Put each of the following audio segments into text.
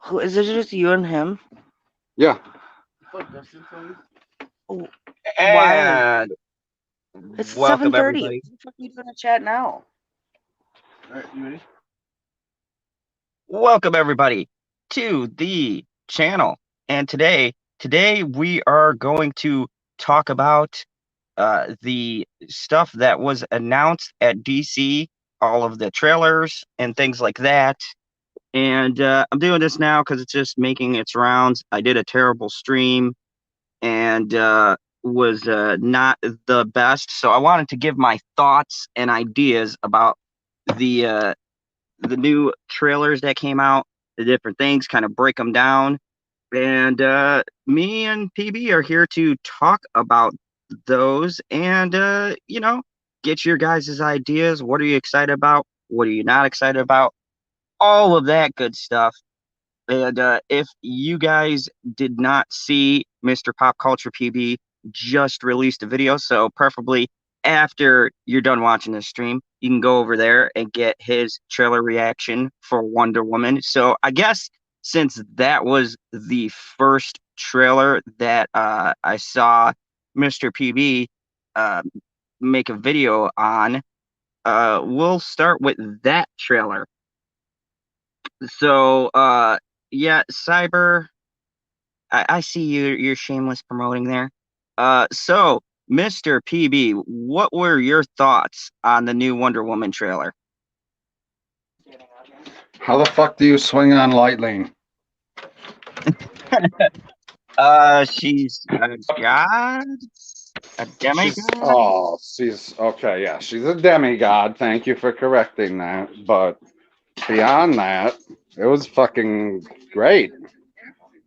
Who is it? Just you and him? Yeah. Oh, why? And It's welcome 7:30. What everybody. the fuck are you doing in chat now? Welcome everybody to the channel. And today we are going to talk about the stuff that was announced at DC, all of the trailers and things like that. And I'm doing this now because it's just making its rounds. I did a terrible stream and was not the best, so I wanted to give my thoughts and ideas about the the new trailers that came out, the different things, kind of break them down. And me and PB are here to talk about those and, get your guys' ideas. What are you excited about? What are you not excited about? All of that good stuff. And if you guys did not see Mr. Pop Culture PB just released a video, so preferably after you're done watching this stream, you can go over there and get his trailer reaction for Wonder Woman. So I guess since that was the first trailer that I saw Mr. PB uh, make a video on, we'll start with that trailer. So, yeah, Cyber, I see you're shameless promoting there. So Mr. PB, what were your thoughts on the new Wonder Woman trailer? How the fuck do you swing on Lightning? She's a god, a demigod. She's okay. Yeah, she's a demigod. Thank you for correcting that. But beyond that, it was fucking great.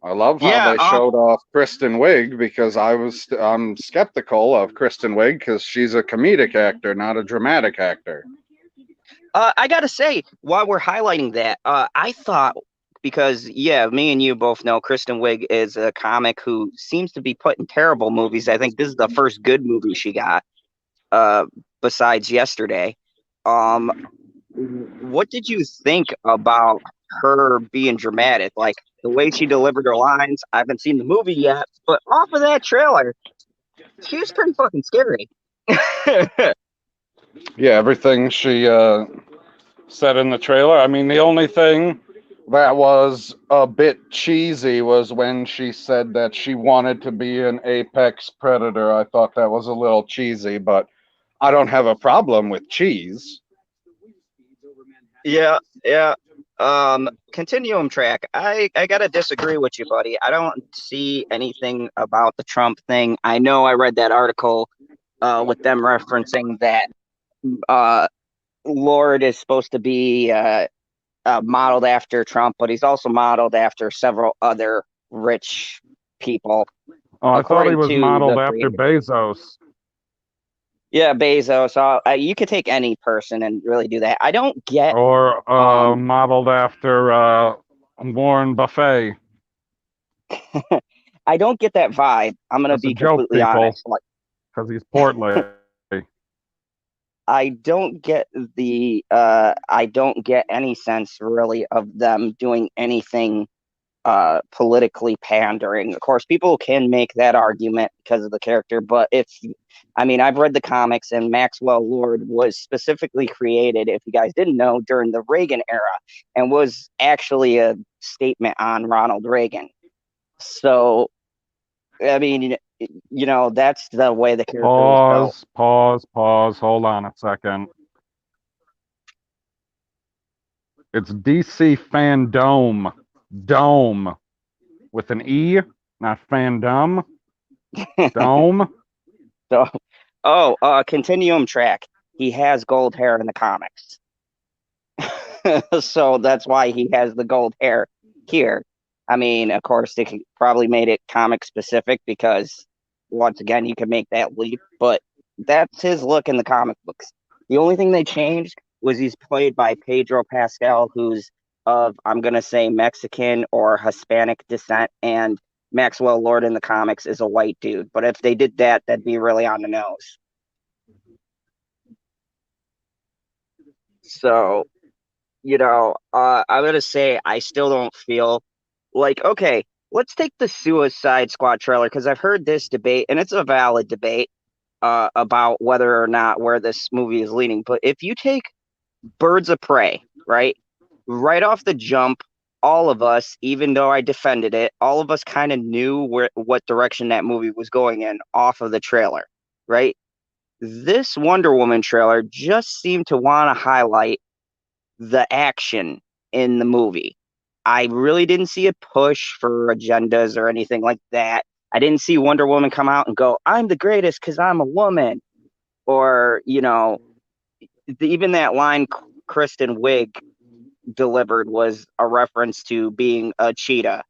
I love how Yeah, they showed off Kristen Wiig because I'm skeptical of Kristen Wiig because she's a comedic actor, not a dramatic actor. I gotta say, while we're highlighting that, I thought because yeah, me and you both know Kristen Wiig is a comic who seems to be put in terrible movies. I think this is the first good movie she got, uh, besides Yesterday. Um, what did you think about her being dramatic? Like the way she delivered her lines. I haven't seen the movie yet, but off of that trailer, she was pretty fucking scary. Yeah, everything she said in the trailer. I mean, the only thing that was a bit cheesy was when she said that she wanted to be an apex predator. I thought that was a little cheesy, but I don't have a problem with cheese. Yeah, yeah. Continuum track. I gotta disagree with you, buddy. I don't see anything about the Trump thing. I know I read that article with them referencing that uh Lord is supposed to be modeled after Trump, but he's also modeled after several other rich people, Oh, I thought he according was to modeled the after creator. Bezos. Yeah, Bezos. You could take any person and really do that. I don't get. Or Um, modeled after Warren Buffett. I don't get that vibe. I'm gonna That's a be joke, completely people, honest. Like, because he's portly. I don't get the. I don't get any sense really of them doing anything politically pandering. Of course, people can make that argument because of the character, but I mean, I've read the comics, and Maxwell Lord was specifically created, if you guys didn't know, during the Reagan era, and was actually a statement on Ronald Reagan. So, I mean, that's the way the character was built. Pause. Hold on a second. It's DC Fandom. Dome. With an E, not fandom. Dome. So, Continuum track. He has gold hair in the comics. So that's why he has the gold hair here. I mean, of course, they could probably made it comic specific because once again, you can make that leap, but that's his look in the comic books. The only thing they changed was he's played by Pedro Pascal, who's of, I'm going to say, Mexican or Hispanic descent, and Maxwell Lord in the comics is a white dude. But if they did that, that'd be really on the nose. So I'm gonna say I still don't feel like, okay, let's take the Suicide Squad trailer because I've heard this debate, and it's a valid debate, about whether or not where this movie is leading. But if you take Birds of Prey, right off the jump, all of us, even though I defended it, all of us kind of knew what direction that movie was going in off of the trailer, right? This Wonder Woman trailer just seemed to want to highlight the action in the movie. I really didn't see a push for agendas or anything like that. I didn't see Wonder Woman come out and go, "I'm the greatest because I'm a woman," or even that line Kristen Wiig delivered was a reference to being a cheetah,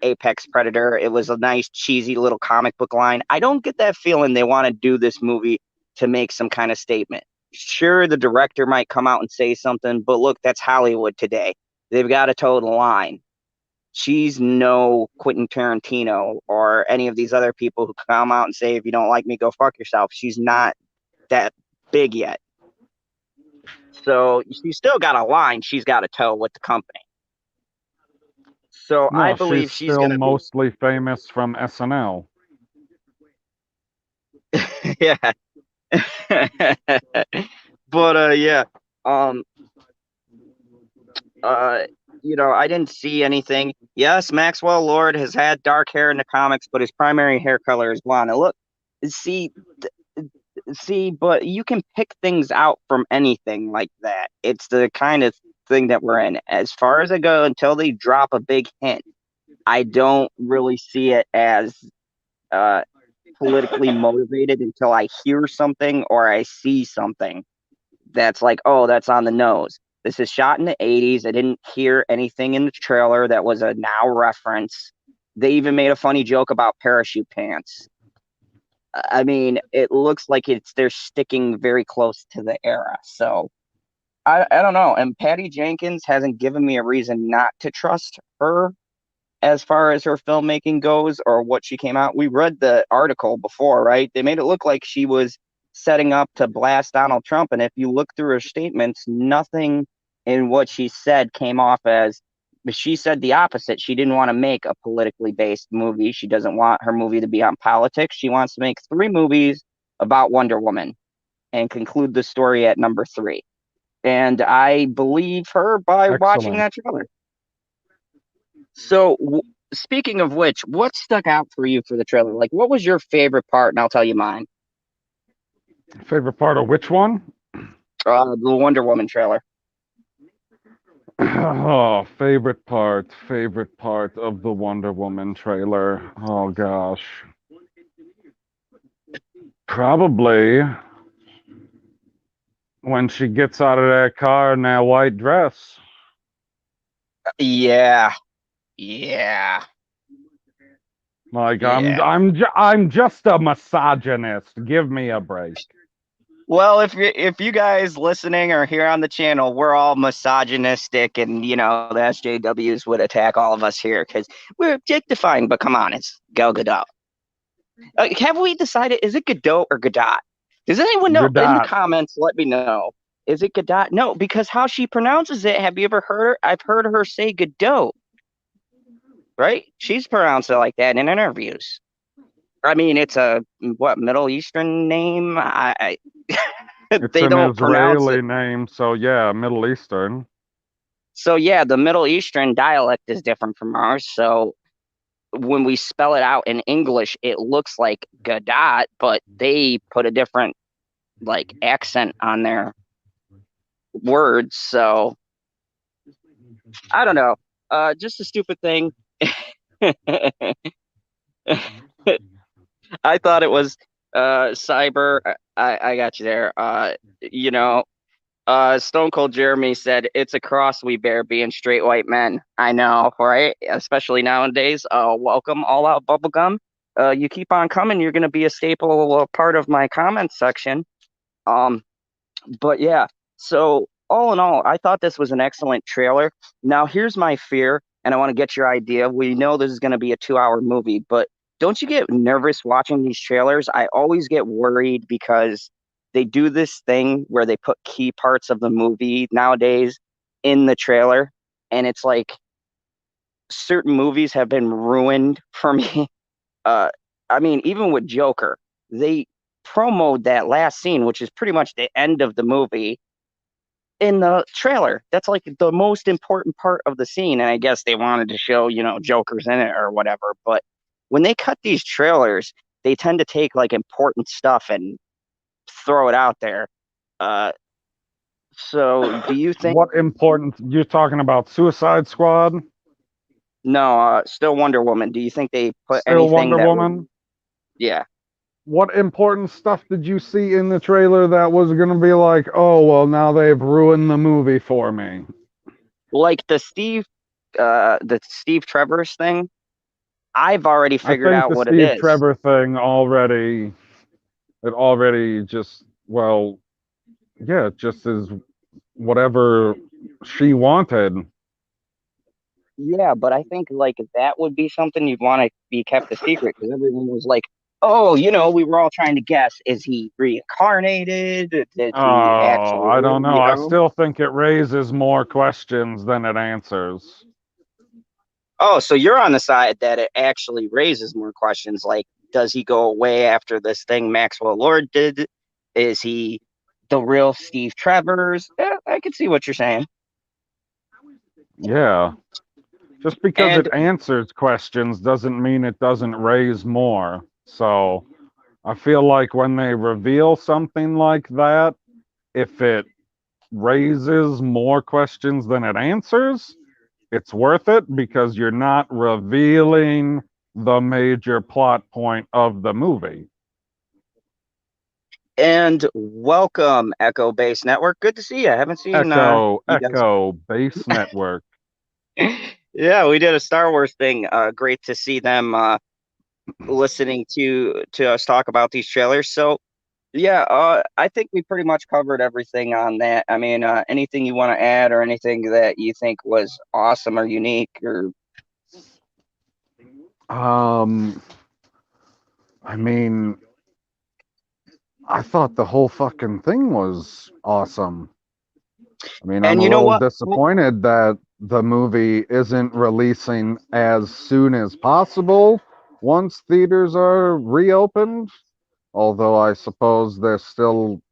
Apex Predator. It was a nice, cheesy little comic book line. I don't get that feeling they want to do this movie to make some kind of statement. Sure, the director might come out and say something, but look, that's Hollywood today. They've got to toe the line. She's no Quentin Tarantino or any of these other people who come out and say, if you don't like me, go fuck yourself. She's not that big yet. So she's still got a line she's got to toe with the company. So I No, believe she's she's still going to be. mostly famous from SNL. Yeah. But yeah. Um I didn't see anything. Yes, Maxwell Lord has had dark hair in the comics, but his primary hair color is blonde. And look, see, but you can pick things out from anything like that. It's the kind of thing that we're in. As far as I go, until they drop a big hint, I don't really see it as uh, politically motivated until I hear something or I see something that's like, oh, that's on the nose. This is shot in the 80s. I didn't hear anything in the trailer that was a now reference. They even made a funny joke about parachute pants. I mean, it looks like they're sticking very close to the era. So I don't know. And Patty Jenkins hasn't given me a reason not to trust her as far as her filmmaking goes or what she came out. We read the article before, right? They made it look like she was setting up to blast Donald Trump. And if you look through her statements, nothing in what she said came off as. She said the opposite. She didn't want to make a politically based movie. She doesn't want her movie to be on politics. She wants to make 3 movies about Wonder Woman and conclude the story at number 3. And I believe her by watching Excellent. that trailer. So, speaking of which, what stuck out for you for the trailer? Like, what was your favorite part? And I'll tell you mine. Favorite part of which one? The Wonder Woman trailer. Oh, favorite part of the Wonder Woman trailer. Oh gosh. Probably when she gets out of that car in that white dress. Yeah, yeah, Like yeah. I'm just a misogynist. Give me a break. Well, if you guys listening or here on the channel, we're all misogynistic, and the SJWs would attack all of us here because we're objectifying. But come on, it's Gal Gadot. Have we decided? Is it Gadot or Gadot? Does anyone know? In the Gadot. comments, let me know. Is it Gadot? No, because how she pronounces it. Have you ever heard her? I've heard her say Gadot. Right? She's pronounced it like that in interviews. I mean, it's a Middle Eastern name. It's They an don't pronounce Israeli it. name, so yeah, Middle Eastern. So yeah, the Middle Eastern dialect is different from ours. So when we spell it out in English, it looks like Gadot, but they put a different accent on their words. So I don't know. Just a stupid thing. I thought it was cyber. I got you there. Stone Cold Jeremy said it's a cross we bear being straight white men. I know, right? Especially nowadays. Welcome, All Out Bubblegum. You keep on coming. You're gonna be a staple part of my comment section. Um, but yeah. So all in all, I thought this was an excellent trailer. Now here's my fear, and I want to get your idea. We know this is gonna be a 2-hour movie, but don't you get nervous watching these trailers? I always get worried because they do this thing where they put key parts of the movie nowadays in the trailer, and it's like certain movies have been ruined for me. Uh, I mean, even with Joker, they promoted that last scene, which is pretty much the end of the movie, in the trailer. That's like the most important part of the scene. And I guess they wanted to show, Joker's in it or whatever. But when they cut these trailers, they tend to take like important stuff and throw it out there. Uh, so do you think, What important? You're talking about Suicide Squad? no, still Wonder Woman, do you think they put Still anything Wonder that was, Woman? yeah. What important stuff did you see in the trailer that was going to be like, oh, well, now they've ruined the movie for me? Like the Steve Trevor's thing, I've already I figured think out the what it Steve is. Trevor thing already just, well, yeah, it just is whatever she wanted. Yeah, but I think like that would be something you'd want to be kept a secret because everyone was like, "Oh, we were all trying to guess: is he reincarnated? Did he Oh, actually I don't live?" know. I still think it raises more questions than it answers. Oh, so you're on the side that it actually raises more questions. Like, does he go away after this thing Maxwell Lord did? Is he the real Steve Trevor's? Yeah, I can see what you're saying. Yeah. Just because it And answers questions doesn't mean it doesn't raise more. So I feel like when they reveal something like that, if it raises more questions than it answers, it's worth it because you're not revealing the major plot point of the movie. and welcome, Echo Base Network. Good to see you. I haven't seen you guys. Echo, Base Network. Yeah, we did a Star Wars thing. Great to see them listening to us talk about these trailers. So yeah, I think we pretty much covered everything on that. I mean, anything you want to add or anything that you think was awesome or unique or Um, I mean, I thought the whole fucking thing was awesome. I mean, I'm and a you know little what? disappointed that the movie isn't releasing as soon as possible once theaters are reopened. Although I suppose they're still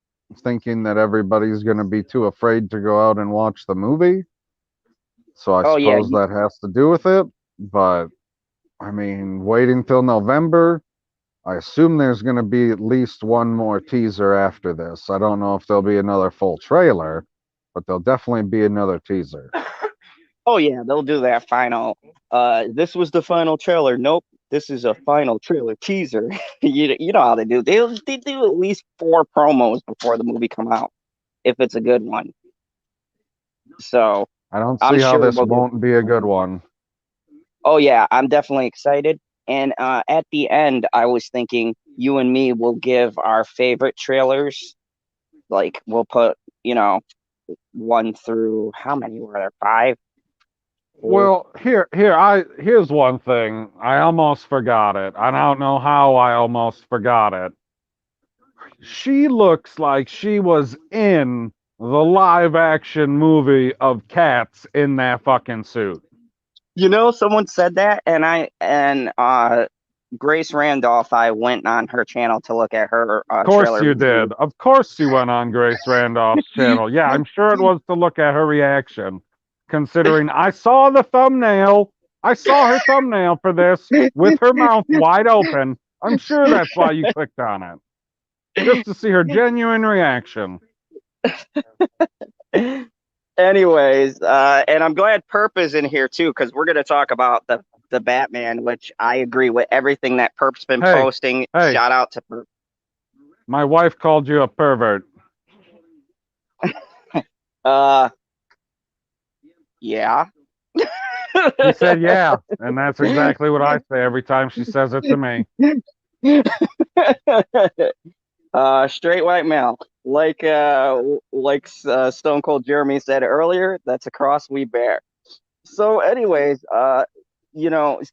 thinking that everybody's going to be too afraid to go out and watch the movie. So I Oh yeah, suppose that has to do with it. But I mean, waiting till November, I assume there's going to be at least one more teaser after this. I don't know if there'll be another full trailer, but there'll definitely be another teaser. oh yeah, they'll do that final. This was the final trailer. Nope, this is a final trailer teaser. You know how they do. They do at least 4 promos before the movie come out if it's a good one. So I don't I'm see how sure this we'll get. won't be a good one. Oh yeah, I'm definitely excited. And at the end, I was thinking you and me will give our favorite trailers. Like we'll put, 1 through how many were there? 5, 4. Well, here's one thing. I almost forgot it. I don't know how I almost forgot it. She looks like she was in the live action movie of Cats in that fucking suit. Someone said that, and Grace Randolph. I went on her channel to look at her Of course trailer you review. did. Of course you went on Grace Randolph's channel. Yeah, I'm sure it was to look at her reaction. Considering I saw the thumbnail. I saw her thumbnail for this with her mouth wide open. I'm sure that's why you clicked on it. Just to see her genuine reaction. Anyways, and I'm glad Perp is in here too, because we're gonna talk about the Batman, which I agree with everything that Perp's been Hey, posting. hey, Shout out to Perp. my wife called you a pervert. Uh, yeah. She said, yeah. And that's exactly what I say every time she says it to me. Straight white male, like Stone Cold Jeremy said earlier. That's a cross we bear. So, anyways,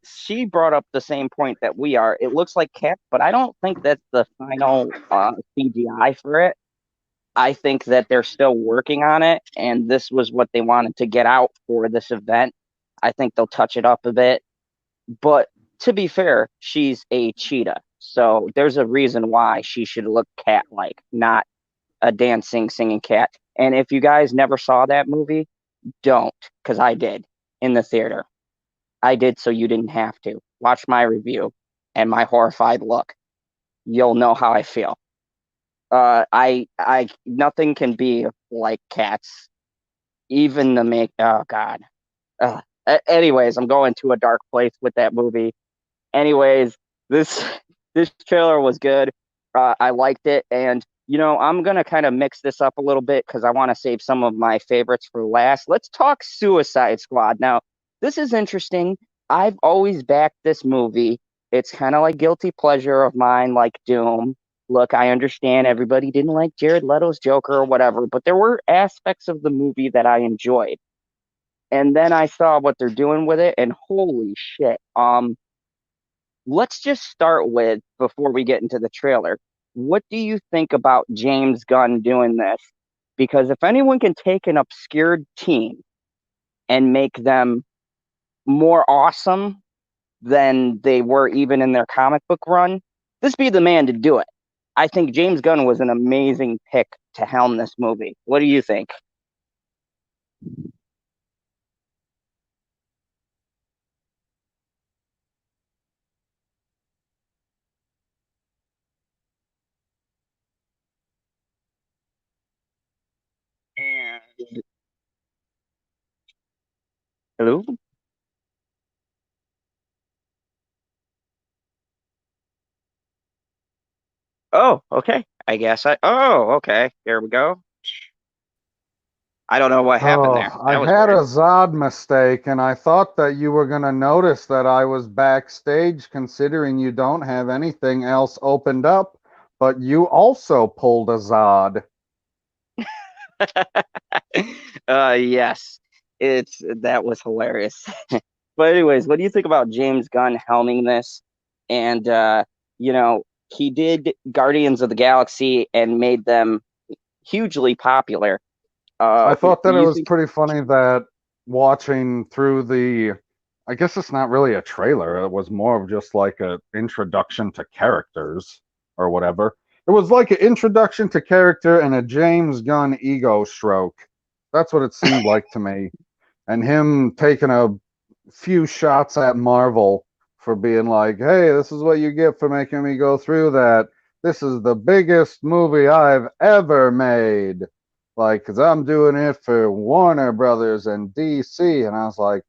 she brought up the same point that we are. It looks like Cat, but I don't think that's the final CGI for it. I think that they're still working on it, and this was what they wanted to get out for this event. I think they'll touch it up a bit. But to be fair, she's a cheetah. So there's a reason why she should look cat like, not a dancing, singing cat. And if you guys never saw that movie, don't, because I did in the theater. I did so you didn't have to. Watch my review and my horrified look. You'll know how I feel. Nothing can be like cats. Even the make. Oh God. Anyways, I'm going to a dark place with that movie. Anyways, this this trailer was good. I liked it, and I'm gonna kind of mix this up a little bit because I want to save some of my favorites for last. Let's talk Suicide Squad. Now, this is interesting. I've always backed this movie. It's kind of like guilty pleasure of mine, like Doom. Look, I understand everybody didn't like Jared Leto's Joker or whatever, but there were aspects of the movie that I enjoyed. And then I saw what they're doing with it, and holy shit. Let's just start with, before we get into the trailer, what do you think about James Gunn doing this? Because if anyone can take an obscured team and make them more awesome than they were even in their comic book run, this be the man to do it. I think James Gunn was an amazing pick to helm this movie. What do you think? And hello? Oh, okay. I guess Oh, okay. Here we go. I don't know what happened Oh, there. I That was had weird. a Zod mistake, and I thought that you were going to notice that I was backstage, considering you don't have anything else opened up, but you also pulled a Zod. Yes, it's that was hilarious. But anyways, what do you think about James Gunn helming this? And he did Guardians of the Galaxy and made them hugely popular. I thought that it You was think? pretty funny that watching through I guess it's not really a trailer. It was more of just like an introduction to characters or whatever. It was like an introduction to character and a James Gunn ego stroke. That's what it seemed like to me. And him taking a few shots at Marvel for being like, hey, this is what you get for making me go through that. This is the biggest movie I've ever made. Like, because I'm doing it for Warner Brothers and DC. And I was like,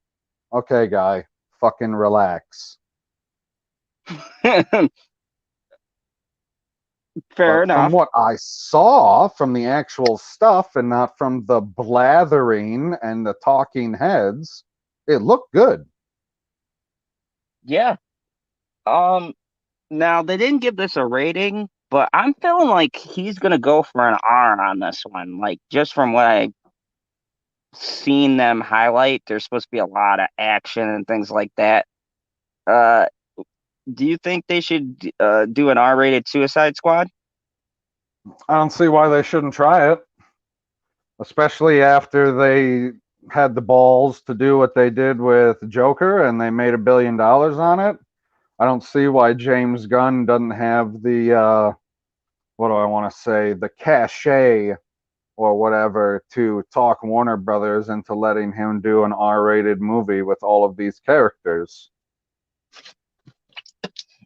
okay, guy, fucking relax. Fair But from enough. what I saw from the actual stuff and not from the blathering and the talking heads, it looked good. Yeah. Um. Now they didn't give this a rating, but I'm feeling like he's gonna go for an R on this one. Like just from what I seen them highlight, there's supposed to be a lot of action and things like that. Uh, do you think they should do an R-rated Suicide Squad? I don't see why they shouldn't try it, especially after they had the balls to do what they did with Joker and they made $1 billion on it. I don't see why James Gunn doesn't have the what do I want to say, the cachet or whatever to talk Warner Brothers into letting him do an R-rated movie with all of these characters.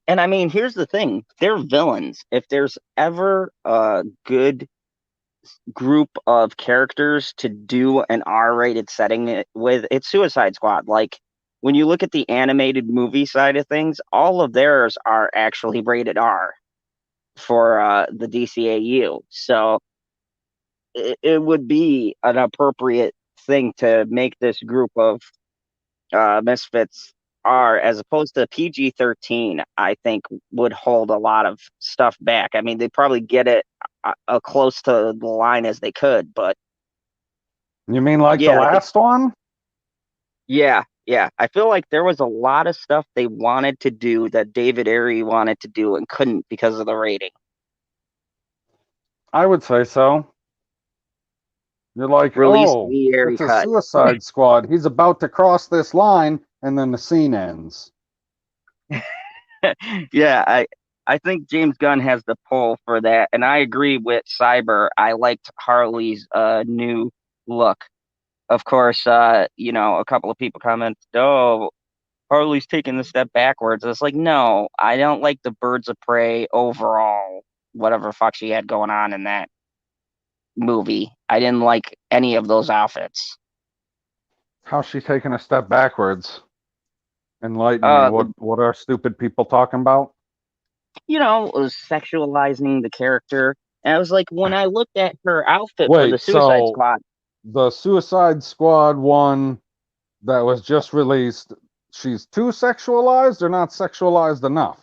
And I mean, here's the thing: they're villains. If there's ever a good group of characters to do an R-rated setting with, it's Suicide Squad. Like when you look at the animated movie side of things, all of theirs are actually rated R for the DCAU. So it would be an appropriate thing to make this group of misfits R as opposed to PG-13. I think would hold a lot of stuff back. I mean, they probably get it close to the line as they could, but You mean like the yeah, last one? yeah. I feel like there was a lot of stuff they wanted to do that David Ayer wanted to do and couldn't because of the rating. I would say so. You're like, Released oh, the Airy it's a cut. Suicide Squad. He's about to cross this line, and then the scene ends. Yeah, I think James Gunn has the pull for that, and I agree with Cyber. I liked Harley's new look. Of course, a couple of people comment, "Oh, Harley's taking the step backwards." It's like, no, I don't like the Birds of Prey overall, whatever fuck she had going on in that movie. I didn't like any of those outfits. How's she taking a step backwards? Enlighten me. Uh, What are stupid people talking about? it was sexualizing the character. And I was like, when I looked at her outfit for the Wait, Suicide so Squad, the Suicide Squad one that was just released, she's too sexualized or not sexualized enough?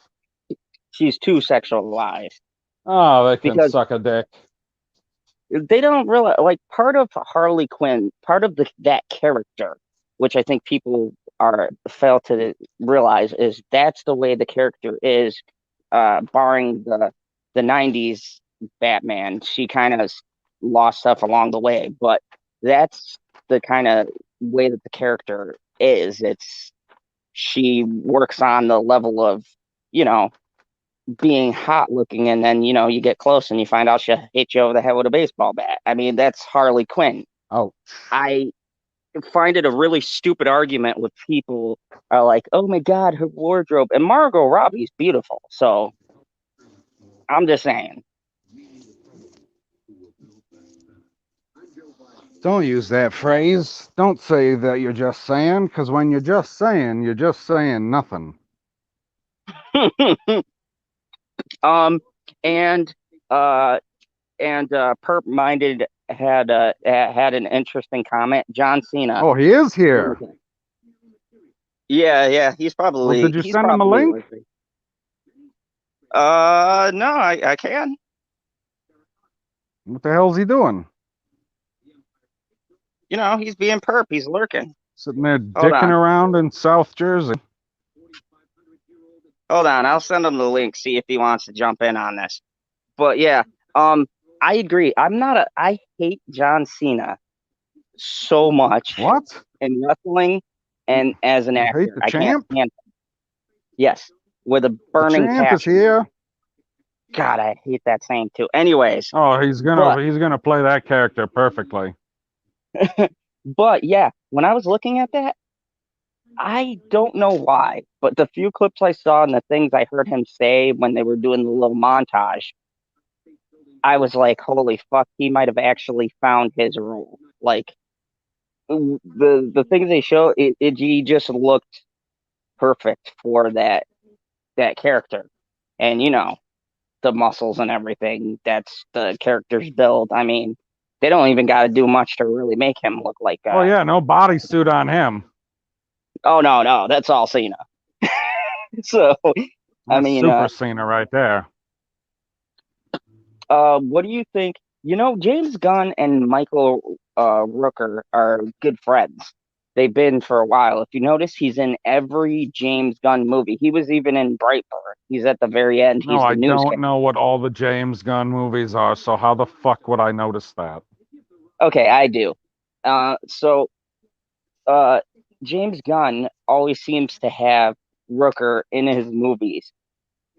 she's too sexualized Oh, they can because suck a dick. they don't realize, like, part of Harley Quinn, part of that character, which I think people are fail to realize, is that's the way the character is. Barring the '90s Batman, she kind of lost stuff along the way, but that's the kind of way that the character is. She works on the level of, you know, being hot looking, and then you get close and you find out she hit you over the head with a baseball bat. I mean, that's Harley Quinn. Oh, I find it a really stupid argument with people are like, oh my god, her wardrobe, and Margot Robbie's beautiful. So I'm just saying. don't use that phrase. Don't say that you're just saying, because when you're just saying nothing. um and uh Perp Minded had an interesting comment. John Cena. Oh, he is here. Yeah, he's Well, did you send him a probably link? listening. No, I can. What the hell's he doing? He's being perp. He's lurking. Sitting there Hold dicking on. around in South Jersey. Hold on. I'll send him the link, see if he wants to jump in on this. But yeah, I agree. I hate John Cena so much What? in wrestling and as an You actor. hate the I can't champ? stand him. Yes, with a The burning champ is passion. here. God, I hate that saying too. Anyways, Oh, he's gonna play that character perfectly. but yeah, when I was looking at that, I don't know why, but the few clips I saw and the things I heard him say when they were doing the little montage, I was like, holy fuck, he might have actually found his role. Like the things they show, he just looked perfect for that character. And the muscles and everything, that's the character's build. I mean, they don't even got to do much to really make him look like Oh yeah, no bodysuit on him. oh no, that's all Cena. So I That's mean, Super Cena right there. what do you think? James Gunn and Michael Rooker are good friends. They've been for a while. If you notice, he's in every James Gunn movie. He was even in Brightburn. He's at the very end. No, He's the I news don't guy. know what all the James Gunn movies are, so how the fuck would I notice that? Okay, I do. So uh, James Gunn always seems to have Rooker in his movies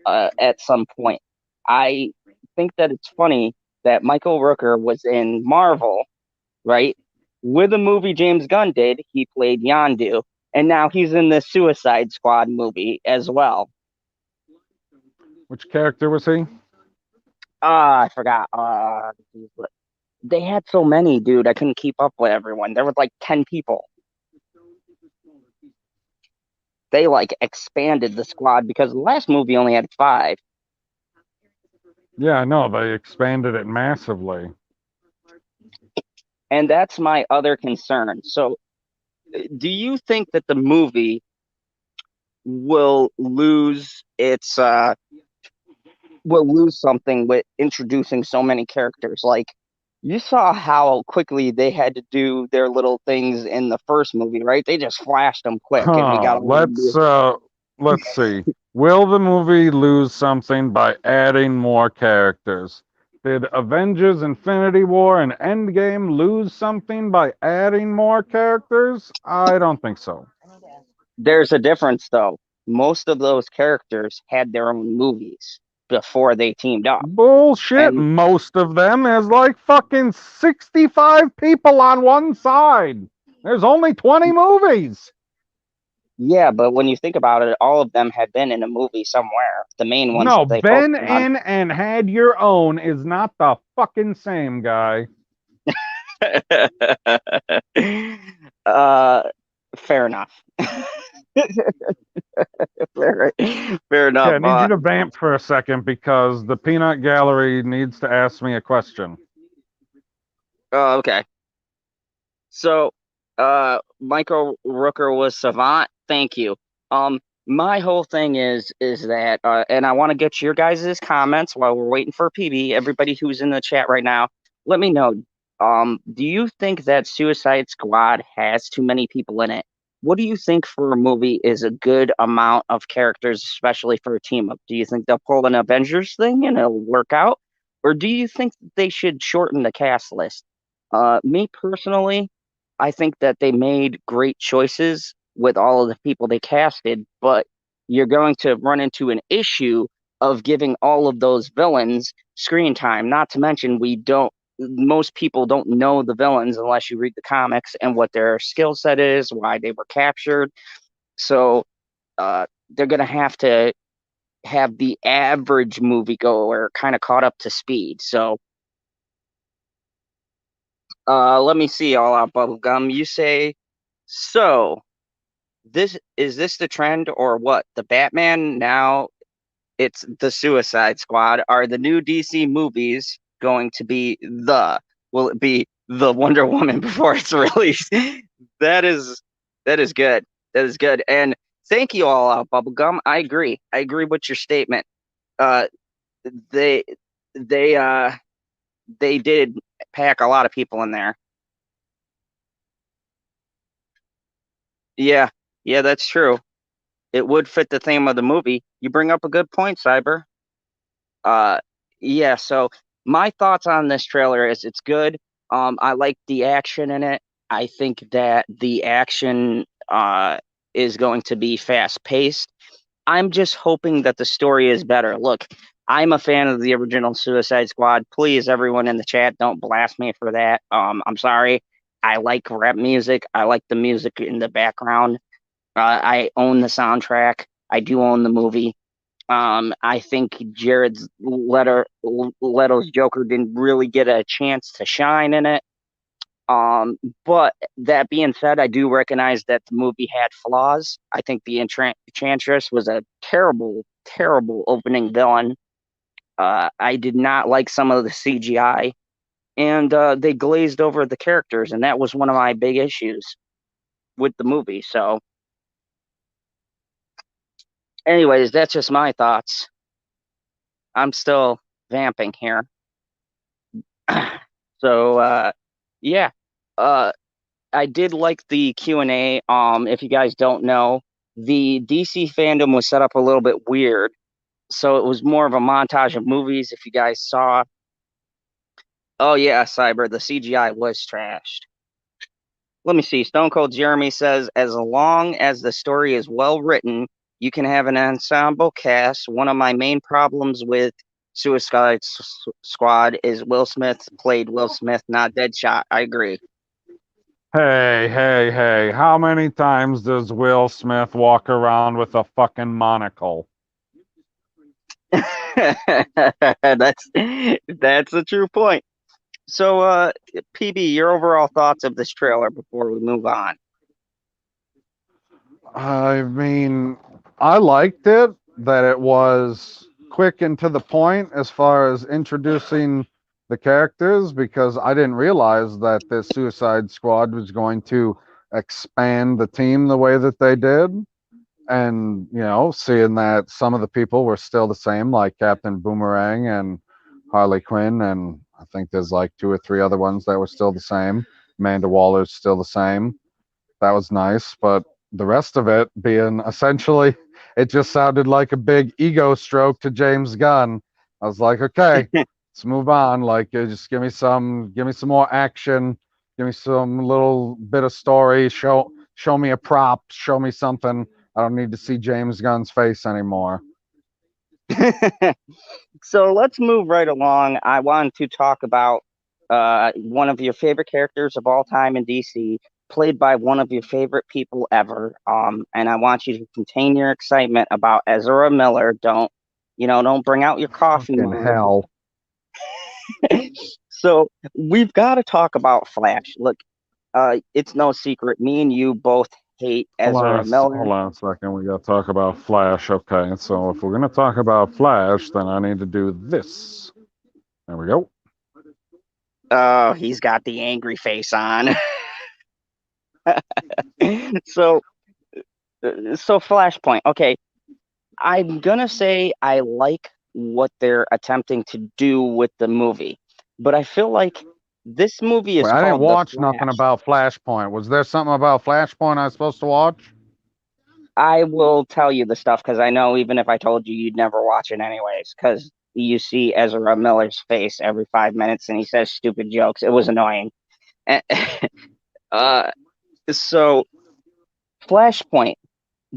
at some point. I think that it's funny that Michael Rooker was in Marvel, right? With a movie James Gunn did, he played Yondu, and now he's in the Suicide Squad movie as well. Which character was he? I forgot. They had so many, dude. I couldn't keep up with everyone. There was like 10 people. They like expanded the squad because the last movie only had 5. Yeah, I know. They expanded it massively. And that's my other concern. So, do you think that the movie will lose something with introducing so many characters? Like, you saw how quickly they had to do their little things in the first movie, right? They just flashed them quick, and we got all Let's see. Will the movie lose something by adding more characters? Did Avengers Infinity War and Endgame lose something by adding more characters? I don't think so. There's a difference though. Most of those characters had their own movies before they teamed up. Bullshit. And Most of them is like fucking 65 people on one side. There's only 20 movies. yeah, but when you think about it, all of them had been in a movie somewhere. The main ones No, that they been focused on. in and had your own is not the fucking same, guy. uh, fair enough. fair, fair Okay, enough. I need you to vamp for a second because the peanut gallery needs to ask me a question. Oh, okay. So, Michael Rooker was savant. Thank you. My whole thing is that, and I want to get your guys' comments while we're waiting for PB. Everybody who's in the chat right now, let me know. Do you think that Suicide Squad has too many people in it? What do you think for a movie is a good amount of characters, especially for a team up? Do you think they'll pull an Avengers thing and it'll work out, or do you think they should shorten the cast list? Me personally, I think that they made great choices with all of the people they casted, but you're going to run into an issue of giving all of those villains screen time. Not to mention, most people don't know the villains unless you read the comics and what their skill set is, why they were captured. So they're going to have the average moviegoer kind of caught up to speed. So let me see, all out bubblegum. You say so. This the trend or what? The Batman now it's the Suicide Squad. Are the new DC movies going to be will it be the Wonder Woman before it's released? That is that is good. That is good. And thank you all out bubblegum. I agree. I agree with your statement. Uh they they uh they did pack a lot of people in there. Yeah. Yeah, that's true. It would fit the theme of the movie. You bring up a good point, Cyber. Uh, yeah. So my thoughts on this trailer is it's good. I like the action in it. I think that the action is going to be fast paced. I'm just hoping that the story is better. Look, I'm a fan of the original Suicide Squad. Please, everyone in the chat, don't blast me for that. I'm sorry. I like rap music. I like the music in the background. I own the soundtrack. I do own the movie. I think Leto's Joker didn't really get a chance to shine in it. But that being said, I do recognize that the movie had flaws. I think the Enchantress was a terrible, terrible opening villain. I did not like some of the CGI, and they glazed over the characters, and that was one of my big issues with the movie. So, anyways, that's just my thoughts. I'm still vamping here. So yeah. Uh I did like the Q&A. If you guys don't know, the DC fandom was set up a little bit weird. So it was more of a montage of movies if you guys saw. Oh yeah, Cyber, the CGI was trashed. Let me see. Stone Cold Jeremy says as long as the story is well written, you can have an ensemble cast. One of my main problems with Suicide Squad is Will Smith played Will Smith, not Deadshot. I agree. Hey, hey, hey. How many times does Will Smith walk around with a fucking monocle? That's a true point. So, PB, your overall thoughts of this trailer before we move on? I mean, I liked it that it was quick and to the point as far as introducing the characters because I didn't realize that this Suicide Squad was going to expand the team the way that they did. And, seeing that some of the people were still the same, like Captain Boomerang and Harley Quinn, and I think there's like two or three other ones that were still the same. Amanda Waller's still the same. That was nice, but the rest of it being essentially, it just sounded like a big ego stroke to James Gunn. I was like, okay, let's move on. Like, just give me some more action. Give me some little bit of story. Show me a prop. Show me something. I don't need to see James Gunn's face anymore. So let's move right along. I wanted to talk about one of your favorite characters of all time in DC, played by one of your favorite people ever. And I want you to contain your excitement about Ezra Miller. Don't bring out your coffee In mug. hell. So we've got to talk about Flash. Look, it's no secret. Me and you both hate Ezra Miller. Hold on a second. We got to talk about Flash. Okay, so if we're going to talk about Flash, then I need to do this. There we go. Oh, he's got the angry face on. So Flashpoint. Okay, I'm gonna say I like what they're attempting to do with the movie, but I feel like this movie is Wait, I didn't called The watch nothing Flash. about Flashpoint. Was there something about Flashpoint I was supposed to watch? I will tell you the stuff because I know even if I told you, you'd never watch it anyways. Because you see Ezra Miller's face every 5 minutes and he says stupid jokes. It was annoying. uh, so Flashpoint.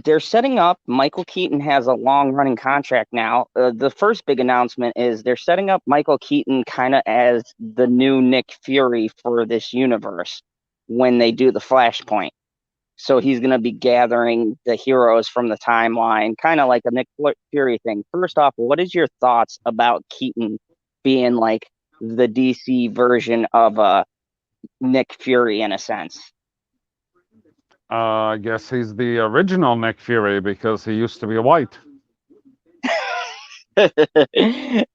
They're setting up. Michael Keaton has a long running contract now. The first big announcement is they're setting up Michael Keaton kind of as the new Nick Fury for this universe when they do the Flashpoint. So he's going to be gathering the heroes from the timeline, kind of like a Nick Fury thing. First off, what is your thoughts about Keaton being like the DC version of Nick Fury in a sense? I guess he's the original Nick Fury because he used to be white.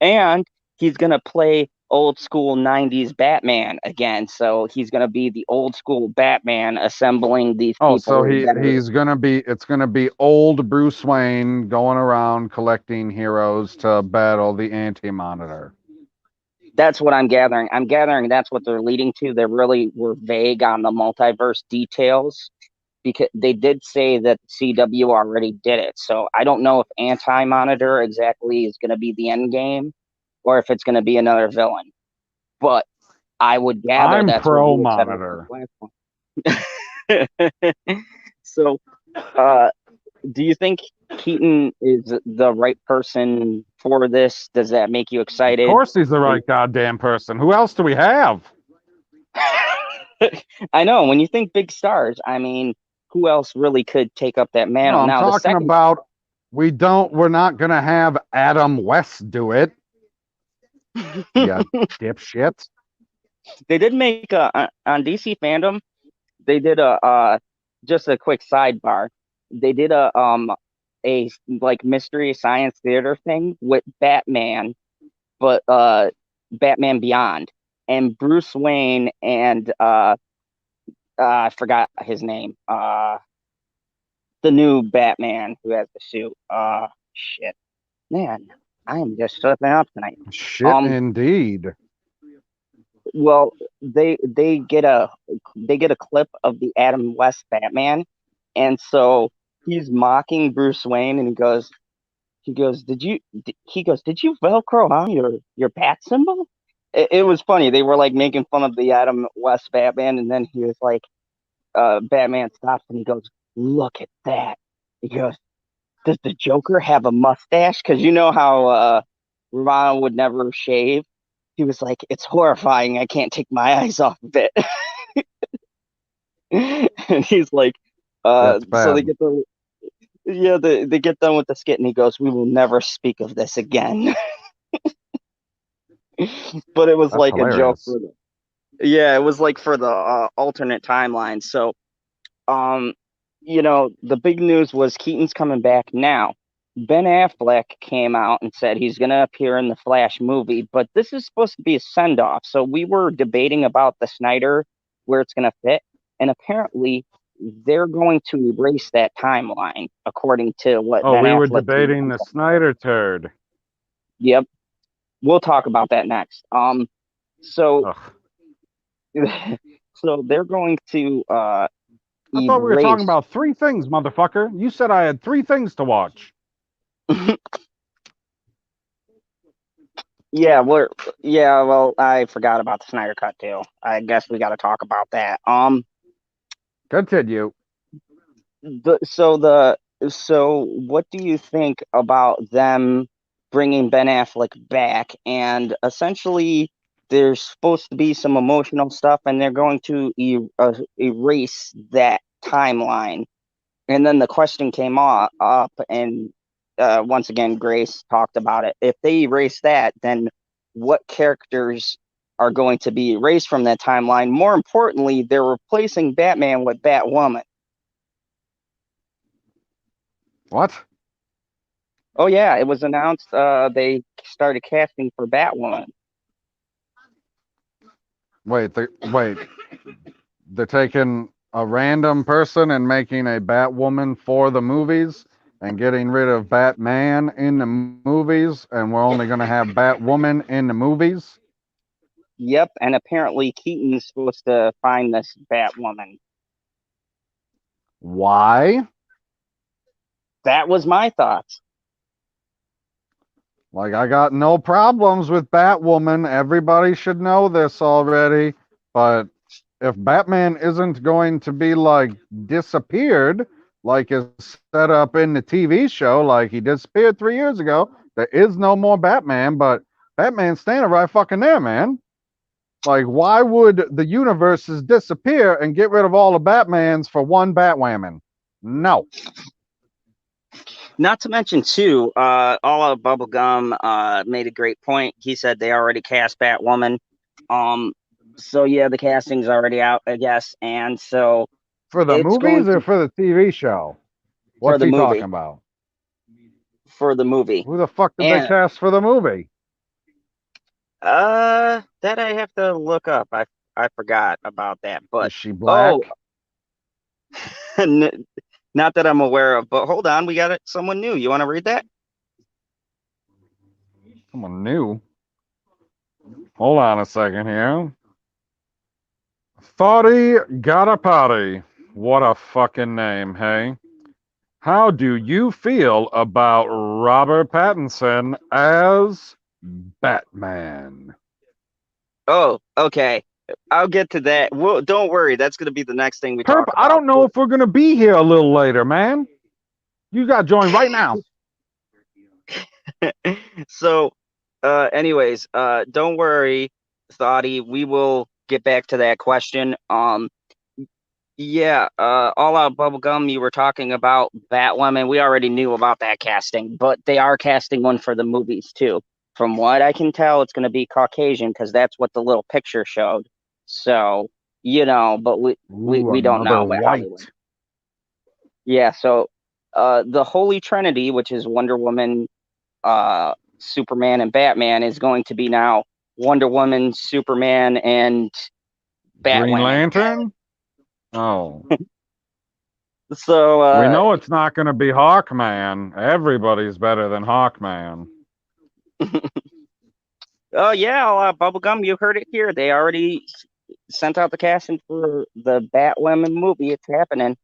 And he's going to play old school 90s Batman again. So he's going to be the old school Batman assembling these people. Oh, so it's gonna be old Bruce Wayne going around collecting heroes to battle the Anti-Monitor. That's what I'm gathering. I'm gathering that's what they're leading to. They really were vague on the multiverse details because they did say that CW already did it. So I don't know if Anti-Monitor exactly is going to be the end game or if it's going to be another villain. But I would gather I'm that's pro what Monitor. So, do you think Keaton is the right person for this? Does that make you excited? Of course he's the right goddamn person. Who else do we have? I know. When you think big stars, I mean, who else really could take up that mantle? No, I'm talking about we're not gonna have Adam West do it. Yeah, dipshit. They did make on DC Fandom. They did just a quick sidebar. They did a like mystery science theater thing with Batman, but Batman Beyond and Bruce Wayne and I forgot his name. The new Batman who has the suit. Shit, man, I am just slipping up tonight. Shit, indeed. Well, they get a clip of the Adam West Batman, and so he's mocking Bruce Wayne, and he goes, did you Velcro on your bat symbol? It was funny. They were like making fun of the Adam West Batman, and then he was like, Batman stops and he goes, look at that. He goes, does the Joker have a mustache? Because you know how Romano would never shave. He was like, it's horrifying. I can't take my eyes off of it. And he's like, so they get they get done with the skit, and he goes, we will never speak of this again. But it was like hilarious. A joke for it was like for the alternate timeline. So the big news was Keaton's coming back now. Ben Affleck came out and said he's going to appear in the Flash movie, but this is supposed to be a send-off. So we were debating about the Snyder, where it's going to fit, and apparently they're going to erase that timeline, according to what Ben Affleck were debating the Snyder turd. Yep. We'll talk about that next. So they're going to I thought we were talking about 3 things, motherfucker. You said I had 3 things to watch. Yeah, well, I forgot about the Snyder Cut too. I guess we got to talk about that. Continue. So what do you think about them bringing Ben Affleck back? And essentially, there's supposed to be some emotional stuff, and they're going to erase that timeline. And then the question came up, and once again, Grace talked about it. If they erase that, then what characters are going to be erased from that timeline? More importantly, they're replacing Batman with Batwoman. What? Oh yeah, it was announced they started casting for Batwoman. Wait, they're taking a random person and making a Batwoman for the movies and getting rid of Batman in the movies, and we're only going to have Batwoman in the movies. Yep, and apparently Keaton's supposed to find this Batwoman. Why? That was my thoughts. Like, I got no problems with Batwoman. Everybody should know this already. But if Batman isn't going to be like disappeared, like is set up in the TV show, like he disappeared 3 years ago, there is no more Batman, but Batman's standing right fucking there, man. Like, why would the universes disappear and get rid of all the Batmans for one Batwoman? No. Not to mention, too, All Out Bubblegum made a great point. He said they already cast Batwoman. So yeah, the casting's already out, I guess, and so For the it's going movies or to for the TV show? for What's the he talking movie. about? For the movie. Who the fuck did they And cast for the movie? that I have to look up. I forgot about that. But Is she black? oh, not that I'm aware of. But hold on, we got someone new. You want to read that? Someone new. Hold on a second here. Thoughty got a potty. What a fucking name, hey? How do you feel about Robert Pattinson as Batman? Oh, okay. I'll get to that. Well, don't worry. That's going to be the next thing we Perp, talk I about. don't know if we're gonna be here a little later, man. You got to join right now. So, anyways, don't worry, Thoughty. We will get back to that question. Yeah, All Out Bubblegum, you were talking about Batwoman. We already knew about that casting, but they are casting one for the movies too. From what I can tell, it's going to be Caucasian because that's what the little picture showed. So, but Ooh, we don't another know about white. Hollywood. Yeah, so the Holy Trinity, which is Wonder Woman, Superman, and Batman, is going to be now Wonder Woman, Superman, and Green Batwoman. Lantern? Oh. So We know it's not going to be Hawkman. Everybody's better than Hawkman. oh yeah, Bubblegum, you heard it here. They already sent out the casting for the Batwoman movie. It's happening.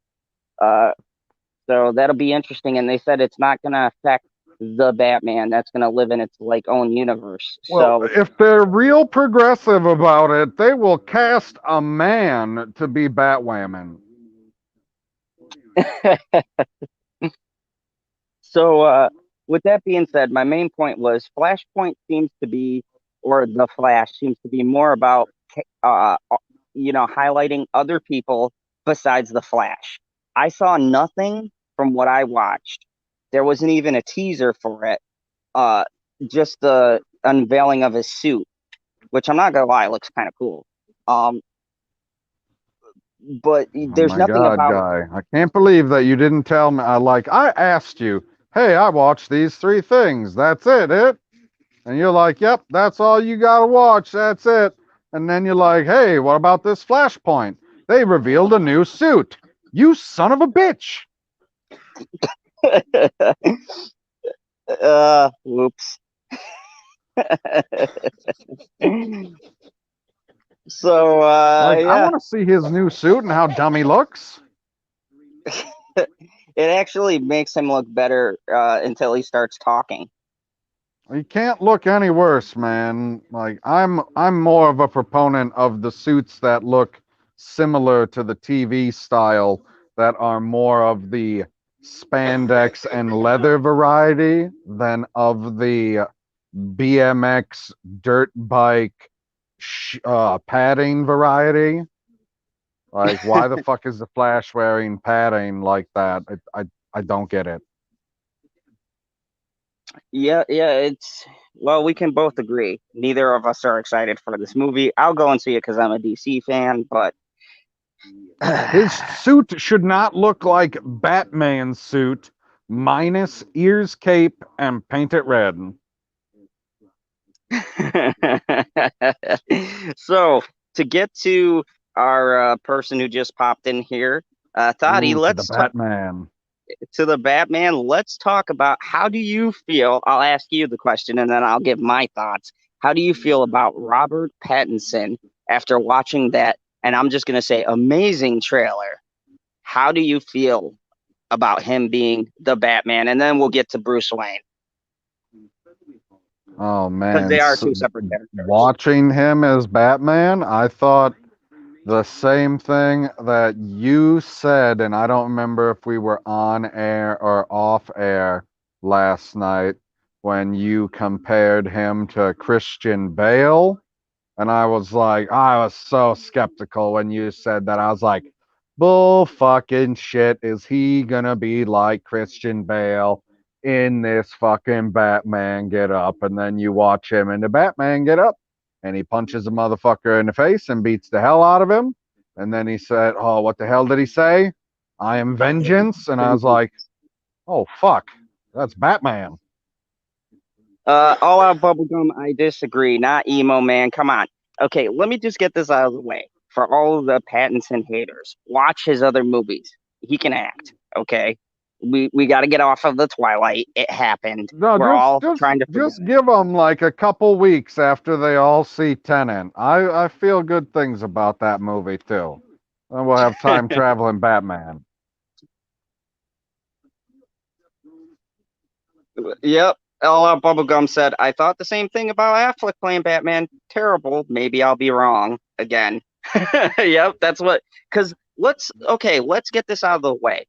So that'll be interesting. And they said it's not going to affect the Batman. That's going to live in its like own universe. Well, So if they're real progressive about it, they will cast a man to be Batwoman. so with that being said, my main point was Flashpoint seems to be, or the Flash seems to be more about highlighting other people besides the Flash. I saw nothing from what I watched. There wasn't even a teaser for it. Uh, just the unveiling of his suit, which I'm not gonna lie, looks kind of cool. Um, but Oh there's my nothing God, about. guy. I can't believe that you didn't tell me. I asked you, hey, I watched these 3 things. That's it? And you're like, yep, that's all you got to watch. That's it. And then you're like, hey, what about this Flashpoint? They revealed a new suit. You son of a bitch. Whoops. So Like, I yeah, want to see his new suit and how dumb he looks. it actually makes him look better until he starts talking. You can't look any worse, man. Like I'm more of a proponent of the suits that look similar to the TV style that are more of the spandex and leather variety than of the BMX dirt bike padding variety. Like, why the fuck is the Flash wearing padding like that? I don't get it. Yeah, it's well, we can both agree. Neither of us are excited for this movie. I'll go and see it because I'm a DC fan, but His suit should not look like Batman's suit, minus ears, cape, and paint it red. so to get to our person who just popped in here, Thadi, Ooh, to the let's talk Batman. to the Batman. Let's talk about how do you feel? I'll ask you the question and then I'll give my thoughts. How do you feel about Robert Pattinson after watching that? And I'm just gonna say, amazing trailer. How do you feel about him being the Batman? And then we'll get to Bruce Wayne Oh because man, they are two separate characters. watching him as Batman, I thought the same thing that you said, and I don't remember if we were on air or off air last night when you compared him to Christian Bale. And I was like, I was so skeptical when you said that. I was like, bull fucking shit. Is he gonna be like Christian Bale in this fucking Batman get up? And then you watch him in the Batman get up and he punches a motherfucker in the face and beats the hell out of him. And then he said, oh, what the hell did he say? I am vengeance. And I was like, oh, fuck. That's Batman. All out bubblegum, I disagree. Not emo man. Come on. Okay, let me just get this out of the way. For all the Pattinson haters, watch his other movies. He can act. Okay, we got to get off of the Twilight. It happened. No, We're just all just trying to forget just it. give them like a couple weeks after they all see Tenet. I feel good things about that movie too. And we'll have time traveling Batman. Yep. All out bubblegum said, I thought the same thing about Affleck playing Batman. Terrible. Maybe I'll be wrong again. Yep, that's what. Because let's get this out of the way.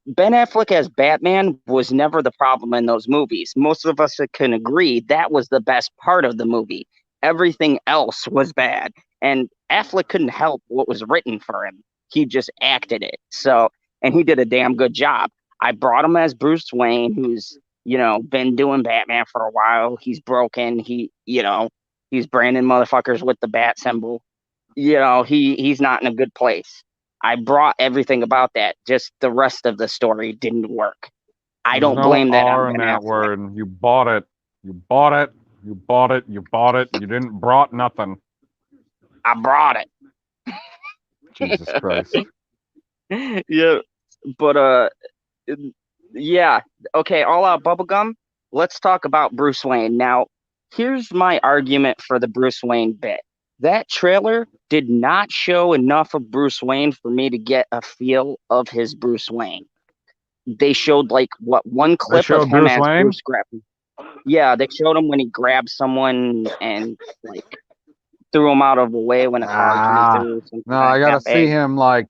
Ben Affleck as Batman was never the problem in those movies. Most of us can agree that was the best part of the movie. Everything else was bad. And Affleck couldn't help what was written for him. He just acted it. So, and he did a damn good job. I brought him as Bruce Wayne, who's, been doing Batman for a while. He's broken. He's branding motherfuckers with the bat symbol. He's not in a good place. I brought everything about that. Just the rest of the story didn't work. I There's don't no blame that on R in Ben that Affleck. word. You bought it. You bought it. You bought it. You bought it. You didn't brought nothing. I brought it. Jesus Christ. Yeah, but yeah. Okay, all out bubblegum. Let's talk about Bruce Wayne. Now, here's my argument for the Bruce Wayne bit. That trailer did not show enough of Bruce Wayne for me to get a feel of his Bruce Wayne. They showed like one They clip of showed him Bruce as Wayne. Bruce grabbing. Yeah, they showed him when he grabbed someone and like threw him out of the way when a car came Ah, through. Something no, I gotta that see big. him like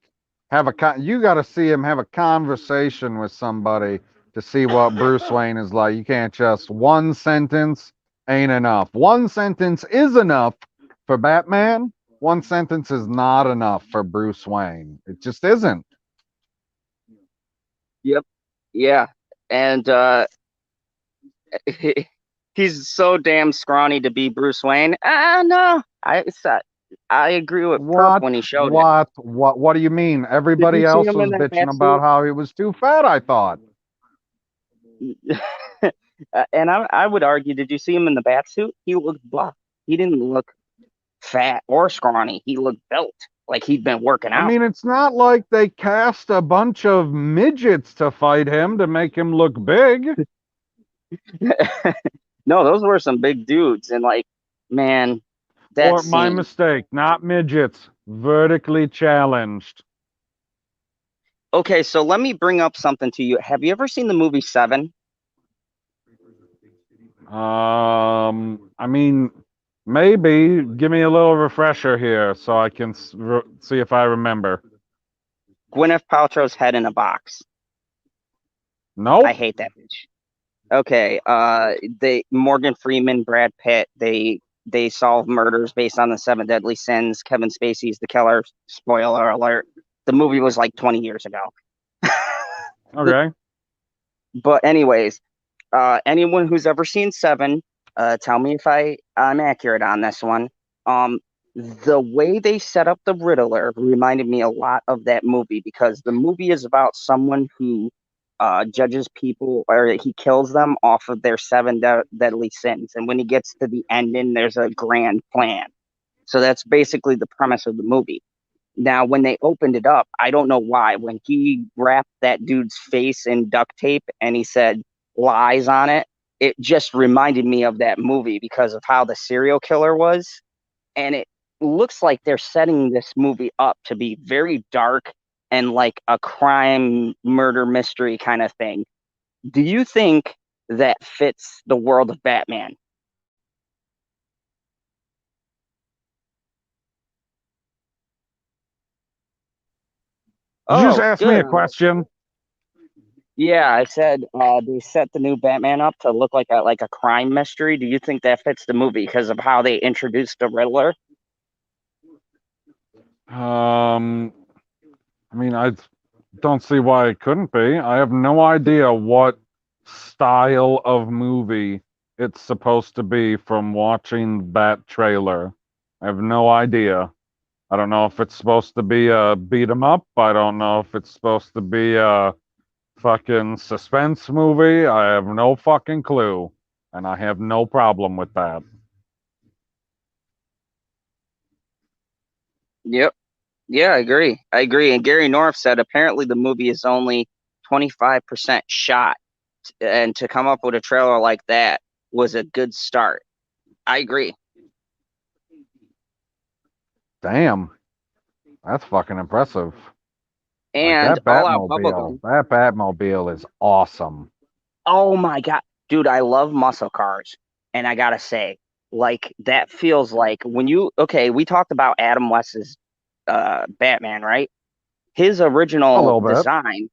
you gotta see him have a conversation with somebody to see what Bruce Wayne is like. You can't just one sentence ain't enough. One sentence is enough for Batman. One sentence is not enough for Bruce Wayne. It just isn't. Yep. Yeah. And he's so damn scrawny to be Bruce Wayne. No, I agree with Perp What? when he showed it. What do you mean? Did you Everybody see else him in was that bitching bat about how he was too fat, I thought. suit? And I would argue, did you see him in the bat suit? He looked buff. He didn't look fat or scrawny. He looked built, like he'd been working I out. mean, it's not like they cast a bunch of midgets to fight him to make him look big. No, those were some big dudes, and like, man, that Or my scene. mistake, not midgets. Vertically challenged. Okay, so let me bring up something to you. Have you ever seen the movie Seven? I mean, maybe give me a little refresher here so I can see if I remember. Gwyneth Paltrow's head in a box. I Nope. hate that bitch. Okay, they Morgan Freeman, Brad Pitt, they solve murders based on the seven deadly sins. Kevin Spacey's the killer. Spoiler alert. The movie was like 20 years ago. Okay. But anyways, anyone who's ever seen Seven, tell me if I'm accurate on this one. The way they set up the Riddler reminded me a lot of that movie because the movie is about someone who judges people or he kills them off of their seven deadly sins, and when he gets to the ending, there's a grand plan. So that's basically the premise of the movie. Now, when they opened it up, I don't know why. When he wrapped that dude's face in duct tape and he said lies on it, it just reminded me of that movie because of how the serial killer was. And it looks like they're setting this movie up to be very dark and like a crime murder mystery kind of thing. Do you think that fits the world of Batman? Did you just Oh, ask me good. a question? Yeah, I said they set the new Batman up to look like a crime mystery. Do you think that fits the movie because of how they introduced the Riddler? Um, I mean, I don't see why it couldn't be. I have no idea what style of movie it's supposed to be from watching that trailer. I have no idea. I don't know if it's supposed to be a beat 'em up. I don't know if it's supposed to be a fucking suspense movie. I have no fucking clue. And I have no problem with that. Yep. Yeah, I agree. I agree. And Gary North said apparently the movie is only 25% shot, and to come up with a trailer like that was a good start. I agree. Damn, that's fucking impressive. Like And All Out Bubblegum. That Batmobile is awesome. Oh my God. Dude, I love muscle cars. And I gotta say, like that feels like when you okay, we talked about Adam West's Batman, right? His A original little bit. design,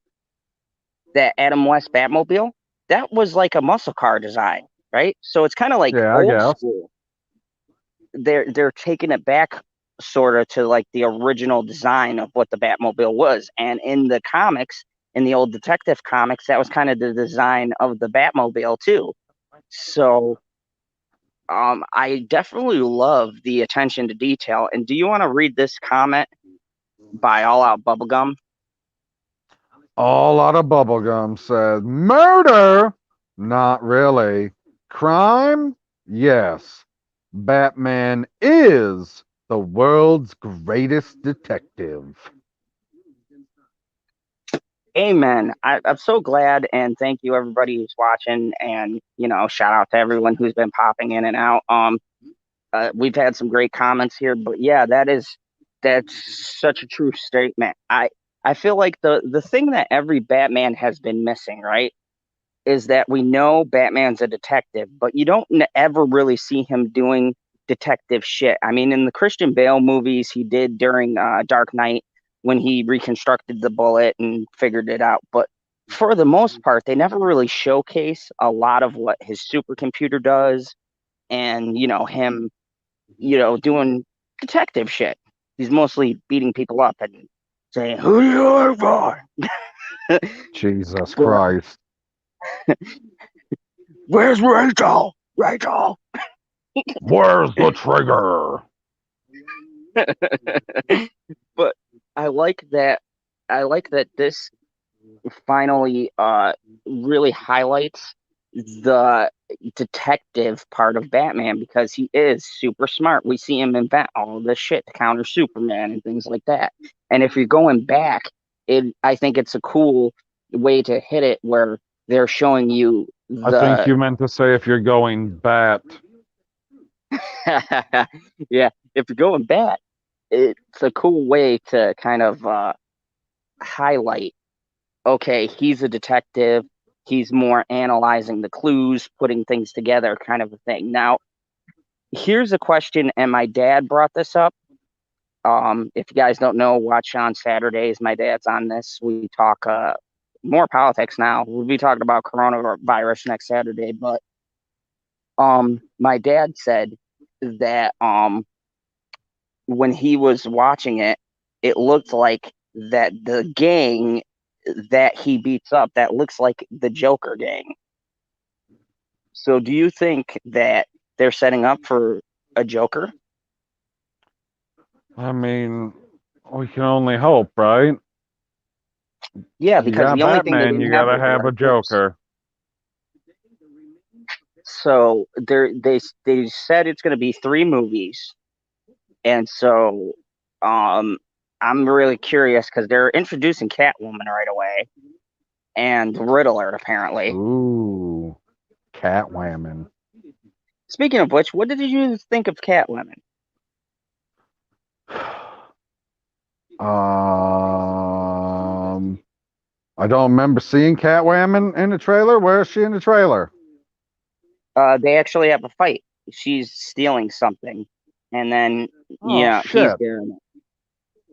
that Adam West Batmobile, that was like a muscle car design, right? So it's kind of like Yeah, I old guess. school. They're taking it back sort of to like the original design of what the Batmobile was. And in the comics, in the old detective comics, that was kind of the design of the Batmobile too. So I definitely love the attention to detail. And do you want to read this comment by All Out Bubblegum? All out of bubblegum said, murder? Not really. Crime? Yes. Batman is the world's greatest detective. Amen. I'm so glad, and thank you everybody who's watching, and shout out to everyone who's been popping in and out. We've had some great comments here, but yeah, that's such a true statement. I feel like the thing that every Batman has been missing, right, is that we know Batman's a detective, but you don't ever really see him doing detective shit. I mean, in the Christian Bale movies, he did during Dark Knight when he reconstructed the bullet and figured it out. But for the most part, they never really showcase a lot of what his supercomputer does and, him, doing detective shit. He's mostly beating people up and saying, "Who do you work for?" Jesus But Christ. where's Rachel? Rachel. Where's the trigger? But I like that. I like that this finally really highlights the detective part of Batman because he is super smart. We see him invent all of this shit to counter Superman and things like that. And if you're going back, I think it's a cool way to hit it where they're showing you I think the you meant to say if you're going bat. yeah, if you're going back, it's a cool way to kind of highlight, okay, he's a detective. he's more analyzing the clues, putting things together, kind of a thing. Now, here's a question, and my dad brought this up. If you guys don't know, watch on Saturdays. My dad's on this. We talk more politics now. We'll be talking about coronavirus next Saturday, but my dad said that when he was watching it, it looked like that the gang that he beats up, that looks like the Joker gang. So do you think that they're setting up for a Joker? I mean, we can only hope, right? Yeah, You because got the only thing they Batman, didn't you have gotta was the have a right person. Joker. So they said it's going to be 3 movies, and so I'm really curious because they're introducing Catwoman right away and Riddler apparently. Ooh, Catwoman. Speaking of which, what did you think of Catwoman? I don't remember seeing Catwoman in the trailer. Where is she in the trailer? They actually have a fight. She's stealing something, and then Oh he's shit! doing it.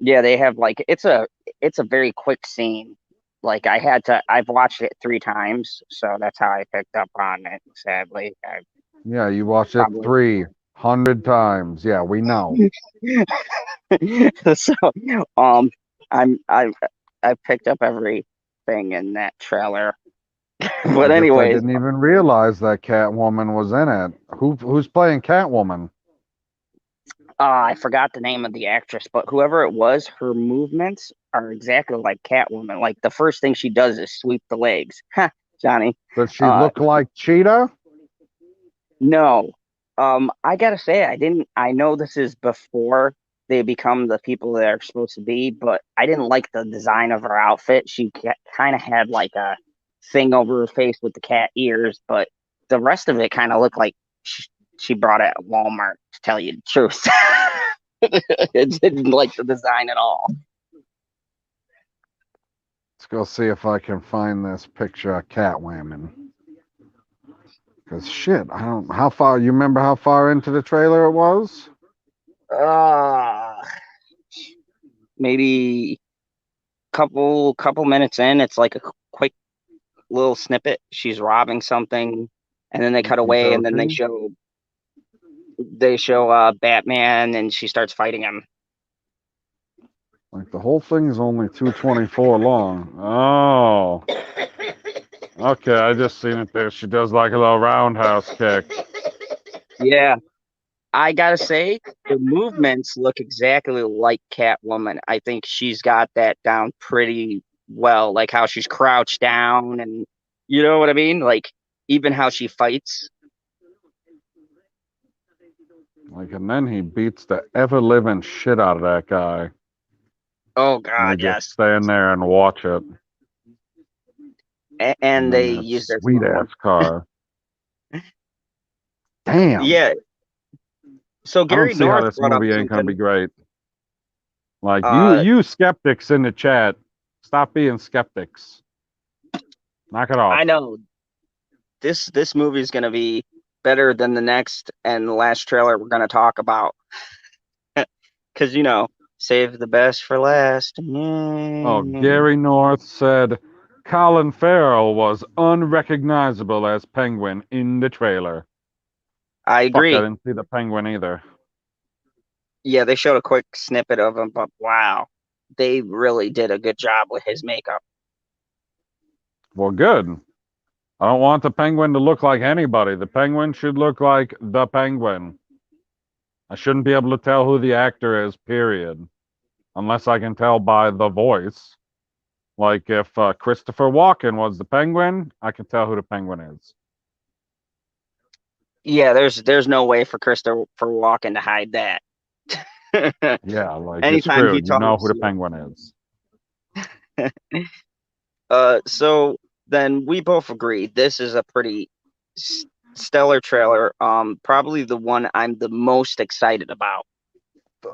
Yeah, they have like it's a very quick scene. Like I've watched it 3 times, so that's how I picked up on it. Sadly, I Yeah, you watched it probably 300 times. Yeah, we know. so um I picked up everything in that trailer. I But guess I anyways, didn't even realize that Catwoman was in it. Who's playing Catwoman? I forgot the name of the actress, but whoever it was, her movements are exactly like Catwoman. Like the first thing she does is sweep the legs. Ha, Johnny. Does she look like Cheetah? No. I gotta say, I know this is before they become the people they're supposed to be, but I didn't like the design of her outfit. She kind of had like a thing over her face with the cat ears, but the rest of it kind of looked like she brought it at Walmart, to tell you the truth. It didn't like the design at all. Let's go see if I can find this picture of Catwoman. Cause shit, I don't. How far? You remember how far into the trailer it was? Uh, Maybe couple minutes in, it's like a quick little snippet. She's robbing something, and then they cut Okie away, and then dokie. they show Batman, and she starts fighting him. Like the whole thing's only 224 long. Oh, okay. I just seen it there. She does like a little roundhouse kick. Yeah, I gotta say, the movements look exactly like Catwoman. I think she's got that down pretty well, like how she's crouched down, and you know what I mean? Like even how she fights. Like, and then he beats the ever living shit out of that guy. Oh And we God, just yes. stand there and watch it. And And then they that use their sweet phone. ass car. Damn. Yeah. So I don't Gary see how North this brought up movie ain't gonna be something. great. Like Uh, you skeptics in the chat, stop being skeptics. Knock it off. I know this movie is gonna be better than the next and the last trailer we're gonna talk about. Because save the best for last. Oh, Gary North said Colin Farrell was unrecognizable as Penguin in the trailer. I Fuck, I agree. didn't see the Penguin either. Yeah, they showed a quick snippet of him, but wow, they really did a good job with his makeup. Well, good. I don't want the Penguin to look like anybody. The Penguin should look like the Penguin. I shouldn't be able to tell who the actor is, period. Unless I can tell by the voice. Like if Christopher Walken was the Penguin, I can tell who the Penguin is. Yeah, there's no way for Christopher Walken to hide that. Yeah, like you're Anytime he screwed. You know who talks. the Penguin is. So then we both agree this is a pretty stellar trailer. Probably the one I'm the most excited about.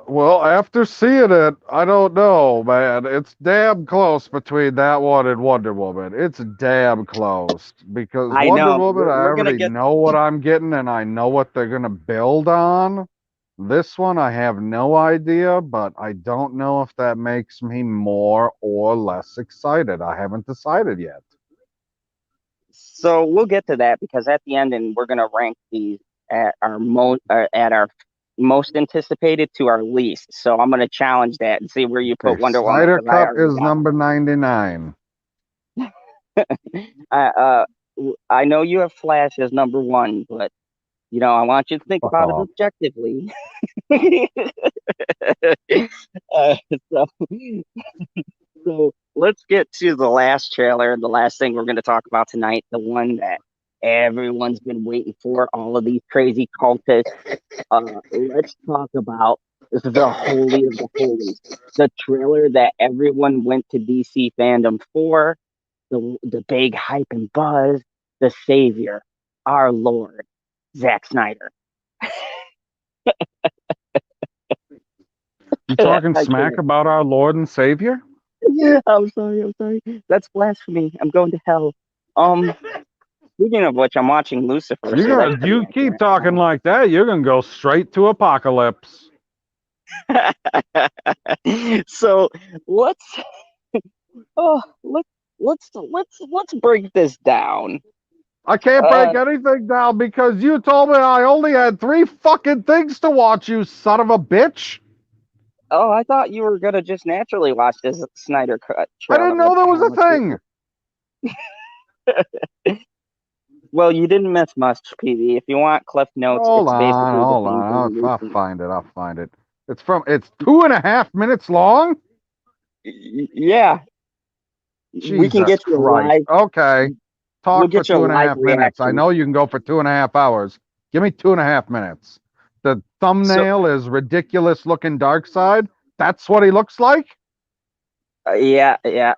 Well, after seeing it, I don't know, man. It's damn close between that one and Wonder Woman. It's damn close because I Wonder know Woman, I we're gonna already get. know what I'm getting and I know what they're gonna build on. This one, I have no idea, but I don't know if that makes me more or less excited. I haven't decided yet. So we'll get to that because at the end, and we're gonna rank these at our most anticipated to our least. So I'm gonna challenge that and see where you put Okay, Wonder Woman Snyder because I Cut already is got number 99. I I know you have Flash as number one, but I want you to think about it Oh, objectively. uh, so, so let's get to the last trailer, the last thing we're going to talk about tonight, the one that everyone's been waiting for, all of these crazy cultists. Let's talk about the Holy of the Holies, the trailer that everyone went to DC fandom for, the big hype and buzz, the Savior, our Lord, Zack Snyder. you talking I smack can't. about our Lord and Savior? I'm sorry. I'm sorry. That's blasphemy. I'm going to hell. Um, Speaking of which, I'm watching Lucifer, You're so that's gonna, pretty you keep accurate. talking like that, you're gonna go straight to apocalypse. So let's oh let's break this down. I can't break Uh anything down because you told me I only had 3 fucking things to watch, you son of a bitch. oh, I thought you were gonna just naturally watch this Snyder Cut I trailer didn't know with there how was a much thing. well, you didn't miss much, PV. If you want Cliff Notes, Hold it's on, basically the hold same on. thing I'll recent. find it. I'll find it. It's 2.5 minutes long. Yeah, we can Jesus get you a Christ. live. Okay. We'll Talk for get you a two and a live half minutes. I reaction. know you can go for 2.5 hours. Give me 2.5 minutes. The So thumbnail is ridiculous looking dark side. That's what he looks like? yeah, yeah.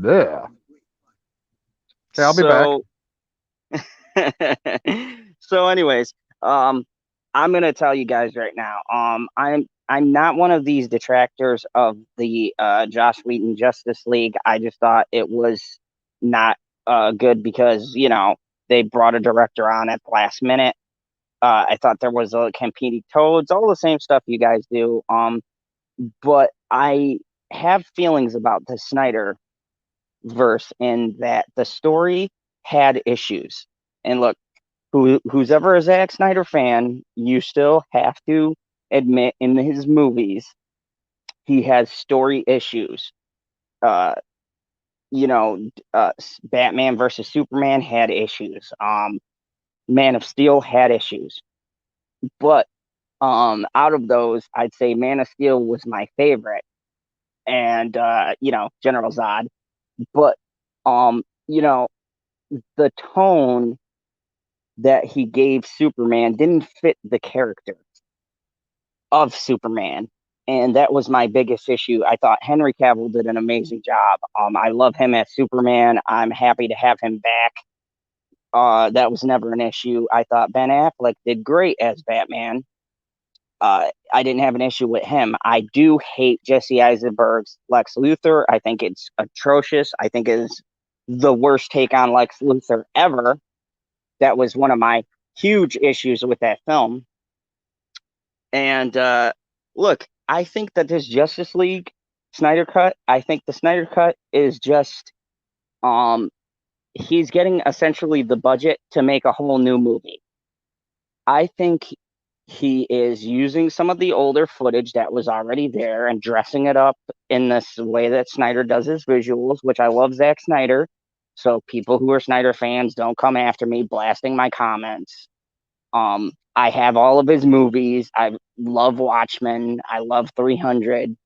Yeah. Okay, I'll be back. So so anyways, I'm gonna tell you guys right now. I'm not one of these detractors of the Josh Whedon Justice League. I just thought it was not good because they brought a director on at the last minute. I thought there was a competing toads, all the same stuff you guys do. But I have feelings about the Snyder verse in that the story had issues. And look, who's ever a Zack Snyder fan, you still have to admit in his movies he has story issues. Uh, Batman versus Superman had issues. Man of Steel had issues, but out of those, I'd say Man of Steel was my favorite, and General Zod. But um, you know, the tone that he gave Superman didn't fit the character of Superman. And that was my biggest issue. I thought Henry Cavill did an amazing job. I love him as Superman. I'm happy to have him back. That was never an issue. I thought Ben Affleck did great as Batman. I didn't have an issue with him. I do hate Jesse Eisenberg's Lex Luthor. I think it's atrocious. I think it is the worst take on Lex Luthor ever. That was one of my huge issues with that film. And look, I think that this Justice League Snyder Cut, I think the Snyder Cut is just um he's getting essentially the budget to make a whole new movie. I think he is using some of the older footage that was already there and dressing it up in this way that Snyder does his visuals, which I love Zack Snyder. So people who are Snyder fans don't come after me blasting my comments. I have all of his movies. I love Watchmen. I love 300.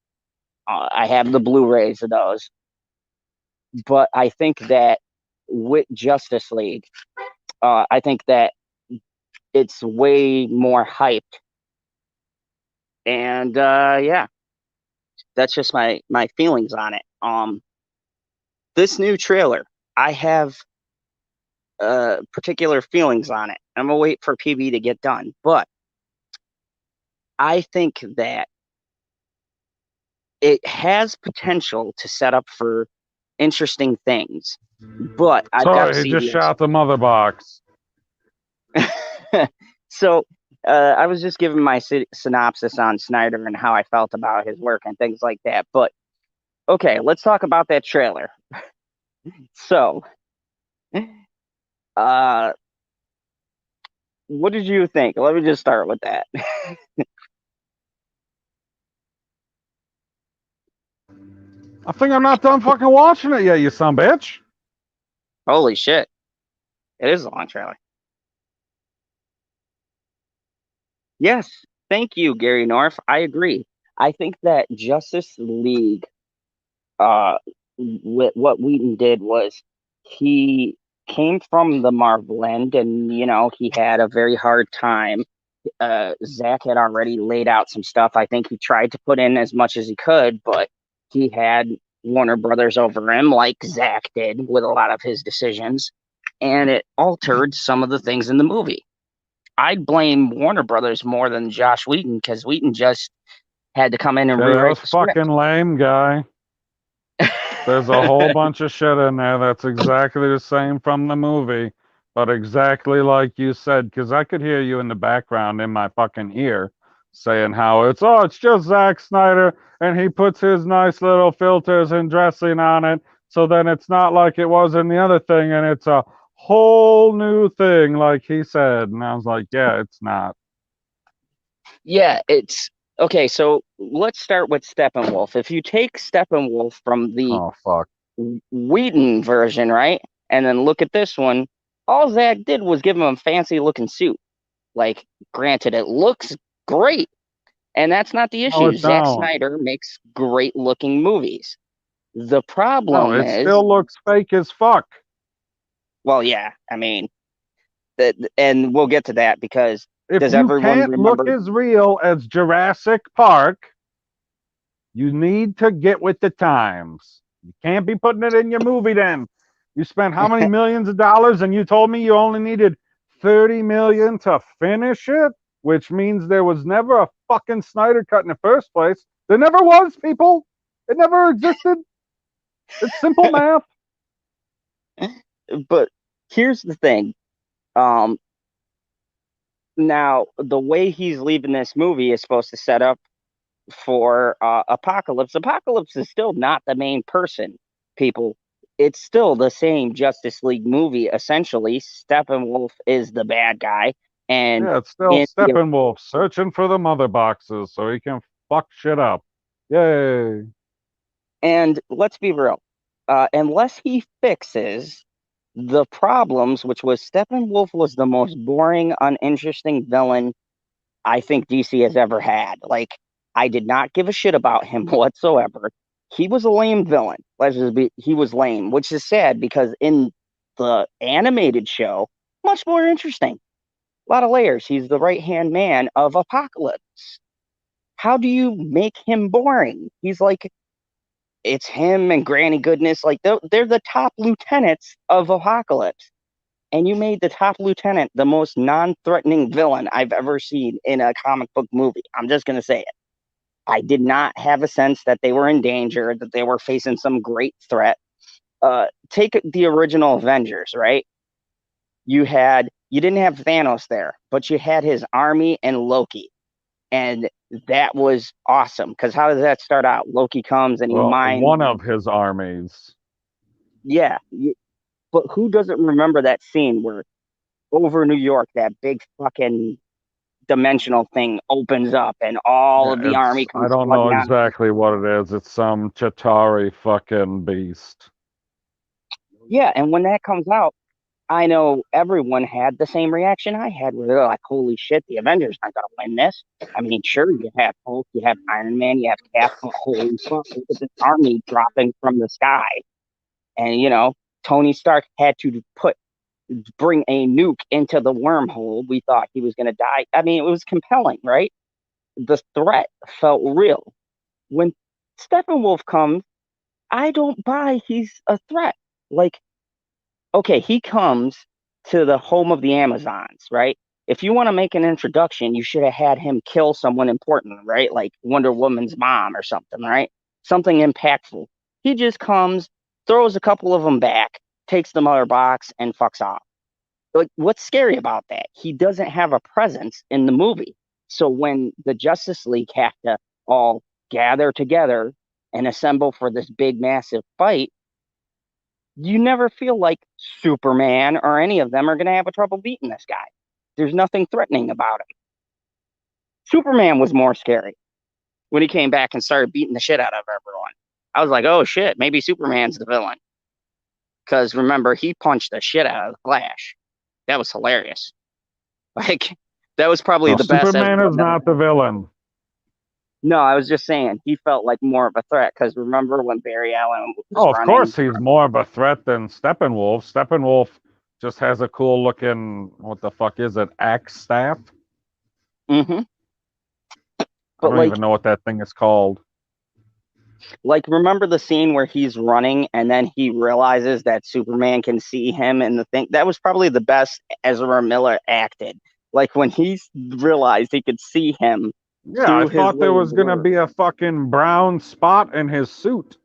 I have the Blu-rays of those. But I think that with Justice League, I think that it's way more hyped. And yeah, that's just my feelings on it. This new trailer, I have particular feelings on it. I'm gonna wait for PB to get done, but I think that it has potential to set up for interesting things, but I've got to Sorry, he see just the shot the mother box. So I was just giving my synopsis on Snyder and how I felt about his work and things like that. But okay, let's talk about that trailer. So, uh, what did you think? Let me just start with that. I think I'm not done fucking watching it yet, you son of a bitch. Holy shit. It is a long trailer. Yes, thank you, Gary North. I agree. I think that Justice League, uh, what Whedon did was he came from the Marvel end, and he had a very hard time. Zach had already laid out some stuff. I think he tried to put in as much as he could, but he had Warner Brothers over him, like Zach did with a lot of his decisions, and it altered some of the things in the movie. I'd blame Warner Brothers more than Josh Whedon because Whedon just had to come in and Yeah, that rewrite was the fucking script. lame, guy. There's a whole bunch of shit in there that's exactly the same from the movie, but exactly like you said, because I could hear you in the background in my fucking ear saying how it's just Zack Snyder and he puts his nice little filters and dressing on it, so then it's not like it was in the other thing and it's a whole new thing, like he said. And I was like, yeah, it's not. Yeah, it's okay. So let's start with Steppenwolf. If you take Steppenwolf from the Oh, fuck. Whedon version, right, and then look at this one, all Zach did was give him a fancy looking suit. Like, granted, it looks great, and that's not the No, issue. it Zack don't. Snyder makes great looking movies. The No, problem it is, still looks fake as fuck. well, yeah, I mean, that, and we'll get to that because If does you everyone can't look remember? as real as Jurassic Park, you need to get with the times. You can't be putting it in your movie then. You spent how many millions of dollars and you told me you only needed 30 million to finish it, which means there was never a fucking Snyder cut in the first place. There never was, people. It never existed. It's simple math. But here's the thing. Um, Now, the way he's leaving this movie is supposed to set up for Apocalypse. Apocalypse is still not the main person, people. It's still the same Justice League movie, essentially. Steppenwolf is the bad guy. And Yeah, it's still in the, Steppenwolf searching for the mother boxes so he can fuck shit up. Yay. and let's be real, unless he fixes the problems, which was Steppenwolf was the most boring, uninteresting villain I think DC has ever had. Like, I did not give a shit about him whatsoever. He was a lame villain. He was lame, which is sad because in the animated show, much more interesting. A lot of layers. He's the right hand man of Apocalypse. How do you make him boring? He's like, it's him and Granny Goodness. Like, they're the top lieutenants of Apocalypse. And you made the top lieutenant the most non-threatening villain I've ever seen in a comic book movie. I'm just going to say it. I did not have a sense that they were in danger, that they were facing some great threat. Take the original Avengers, right? You didn't have Thanos there, but you had his army and Loki. And that was awesome. Because how does that start out? Loki comes and he Well, minds. one of his armies. Yeah. But who doesn't remember that scene where over New York, that big fucking dimensional thing opens up and all Yeah, of the army I comes don't know flooding out. exactly what it is. It's some Chitari fucking beast. Yeah, and when that comes out, I know everyone had the same reaction I had, where they're like, "Holy shit, the Avengers aren't gonna win this." I mean, sure, you have Hulk, you have Iron Man, you have Cap, but holy fuck, look at this army dropping from the sky. And Tony Stark had to bring a nuke into the wormhole. We thought he was gonna die. I mean, it was compelling, right? The threat felt real. When Steppenwolf comes, I don't buy he's a threat. Like, okay, he comes to the home of the Amazons, right? If you want to make an introduction, you should have had him kill someone important, right? Like Wonder Woman's mom or something, right? Something impactful. He just comes, throws a couple of them back, takes the mother box, and fucks off. Like, what's scary about that? He doesn't have a presence in the movie. So when the Justice League have to all gather together and assemble for this big, massive fight, you never feel like Superman or any of them are going to have a trouble beating this guy. There's nothing threatening about him. Superman was more scary when he came back and started beating the shit out of everyone. I was like, oh shit, maybe Superman's the villain. Because remember, he punched the shit out of the Flash. That was hilarious. Like, that was probably No, the best. Superman is not the villain. No, I was just saying he felt like more of a threat because remember when Barry Allen was Oh, of running? course he's more of a threat than Steppenwolf. Steppenwolf just has a cool looking, what the fuck is it, axe staff? Mm-hmm. I But don't even know what that thing is called. like, remember the scene where he's running and then he realizes that Superman can see him and the thing? That was probably the best Ezra Miller acted. Like when he realized he could see him. Yeah, I thought there was going to be a fucking brown spot in his suit.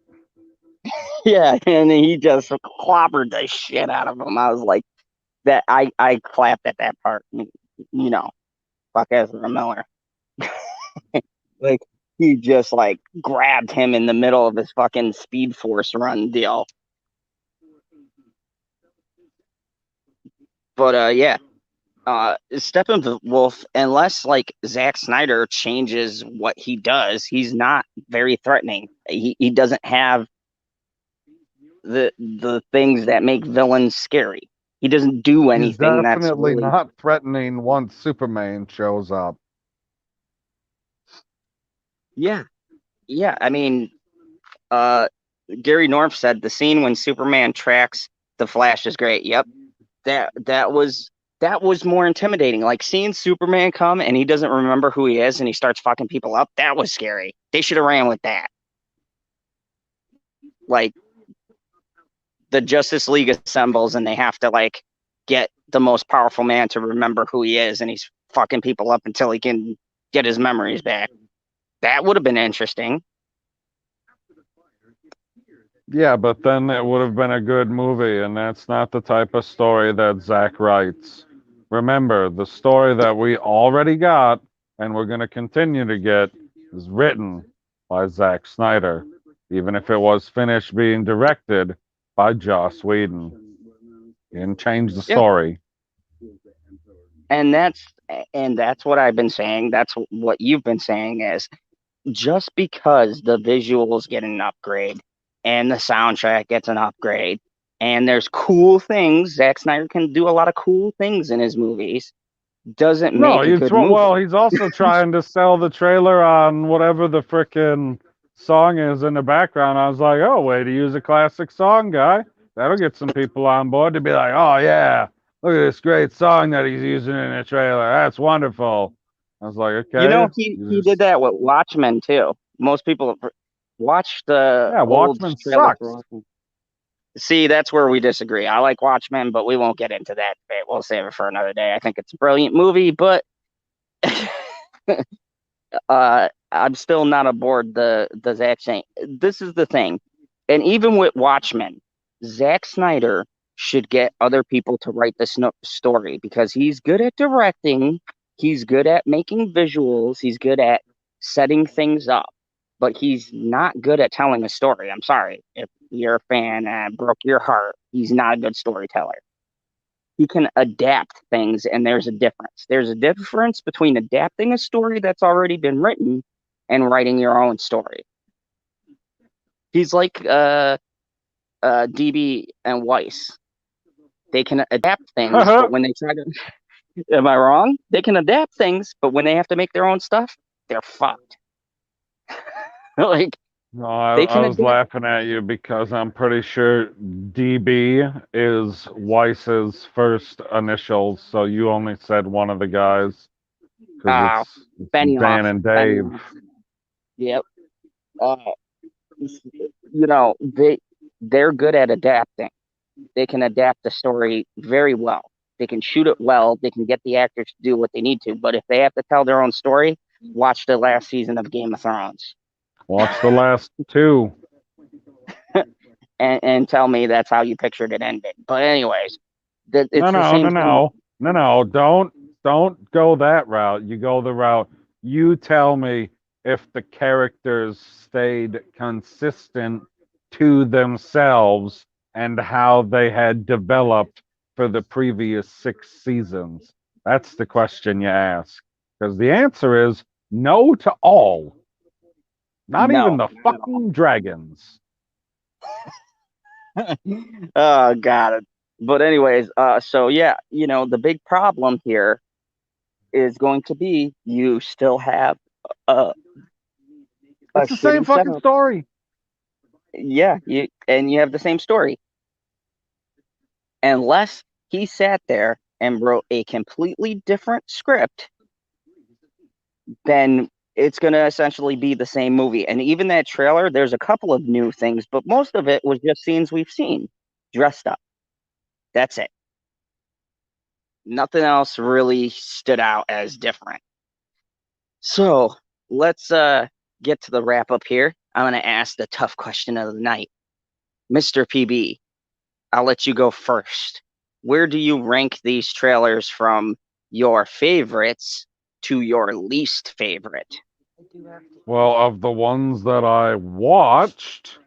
Yeah, and he just clobbered the shit out of him. I was like, that. I clapped at that part. You know, fuck Ezra Miller. Like he just like grabbed him in the middle of his fucking Speed Force run deal. But yeah, Steppenwolf, unless like Zack Snyder changes what he does, he's not very threatening. He doesn't have the things that make villains scary. He doesn't do anything He's that's definitely really not threatening once Superman shows up. Yeah. I mean, Gary North said the scene when Superman tracks the Flash is great. Yep, that was more intimidating. Like seeing Superman come and he doesn't remember who he is and he starts fucking people up. That was scary. They should have ran with that. Like the Justice League assembles and they have to like get the most powerful man to remember who he is and he's fucking people up until he can get his memories back. That would have been interesting. Yeah, but then it would have been a good movie, and that's not the type of story that Zack writes. Remember, the story that we already got and we're going to continue to get is written by Zack Snyder, even if it was finished being directed by Joss Whedon. He didn't change the story. And that's what I've been saying. That's what you've been saying is just because the visuals get an upgrade and the soundtrack gets an upgrade and there's cool things, Zack Snyder can do a lot of cool things in his movies, doesn't make a good movie. Well, he's also trying to sell the trailer on whatever the frickin' song is in the background. I was like, oh, way to use a classic song, guy. That'll get some people on board to be like, oh, yeah, look at this great song that he's using in the trailer. That's wonderful. I was like, okay. You know, he did that with Watchmen too. Most people watch the old Watchmen trailer. sucks. See, that's where we disagree. I like Watchmen, but we won't get into that debate. We'll save it for another day. I think it's a brilliant movie, but I'm still not aboard the Zack Snyder. This is the thing, and even with Watchmen, Zack Snyder should get other people to write this story because he's good at directing, he's good at making visuals, he's good at setting things up, but he's not good at telling a story. I'm sorry if you're a fan and it broke your heart. He's not a good storyteller. He can adapt things, and there's a difference. There's a difference between adapting a story that's already been written and writing your own story. He's like DB and Weiss. They can adapt things, but when they try to, am I wrong? They can adapt things, but when they have to make their own stuff, they're fucked. Like, no, I was laughing at you because I'm pretty sure DB is Weiss's first initials, so you only said one of the guys. Because it's Dan and Dave. Yep. You know, they're good at adapting. They can adapt the story very well. They can shoot it well. They can get the actors to do what they need to. But if they have to tell their own story, watch the last season of Game of Thrones Watch the last two. and tell me that's how you pictured it ending. But anyways, No, it's the no, same no, thing. no. Don't go that route. You go the route. You tell me if the characters stayed consistent to themselves and how they had developed for the previous 6 seasons. That's the question you ask. Because the answer is no to all. Not even No, the not at all. fucking dragons. Oh, got it. But anyways, so yeah, the big problem here is going to be you still have a a It's the same shitty fucking setup. story. Yeah, you have the same story. Unless he sat there and wrote a completely different script, then it's going to essentially be the same movie. And even that trailer, there's a couple of new things, but most of it was just scenes we've seen dressed up. That's it. Nothing else really stood out as different. So let's get to the wrap up here. I'm going to ask the tough question of the night. Mr. PB, I'll let you go first. Where do you rank these trailers from your favorites to your least favorite? Well, of the ones that I watched,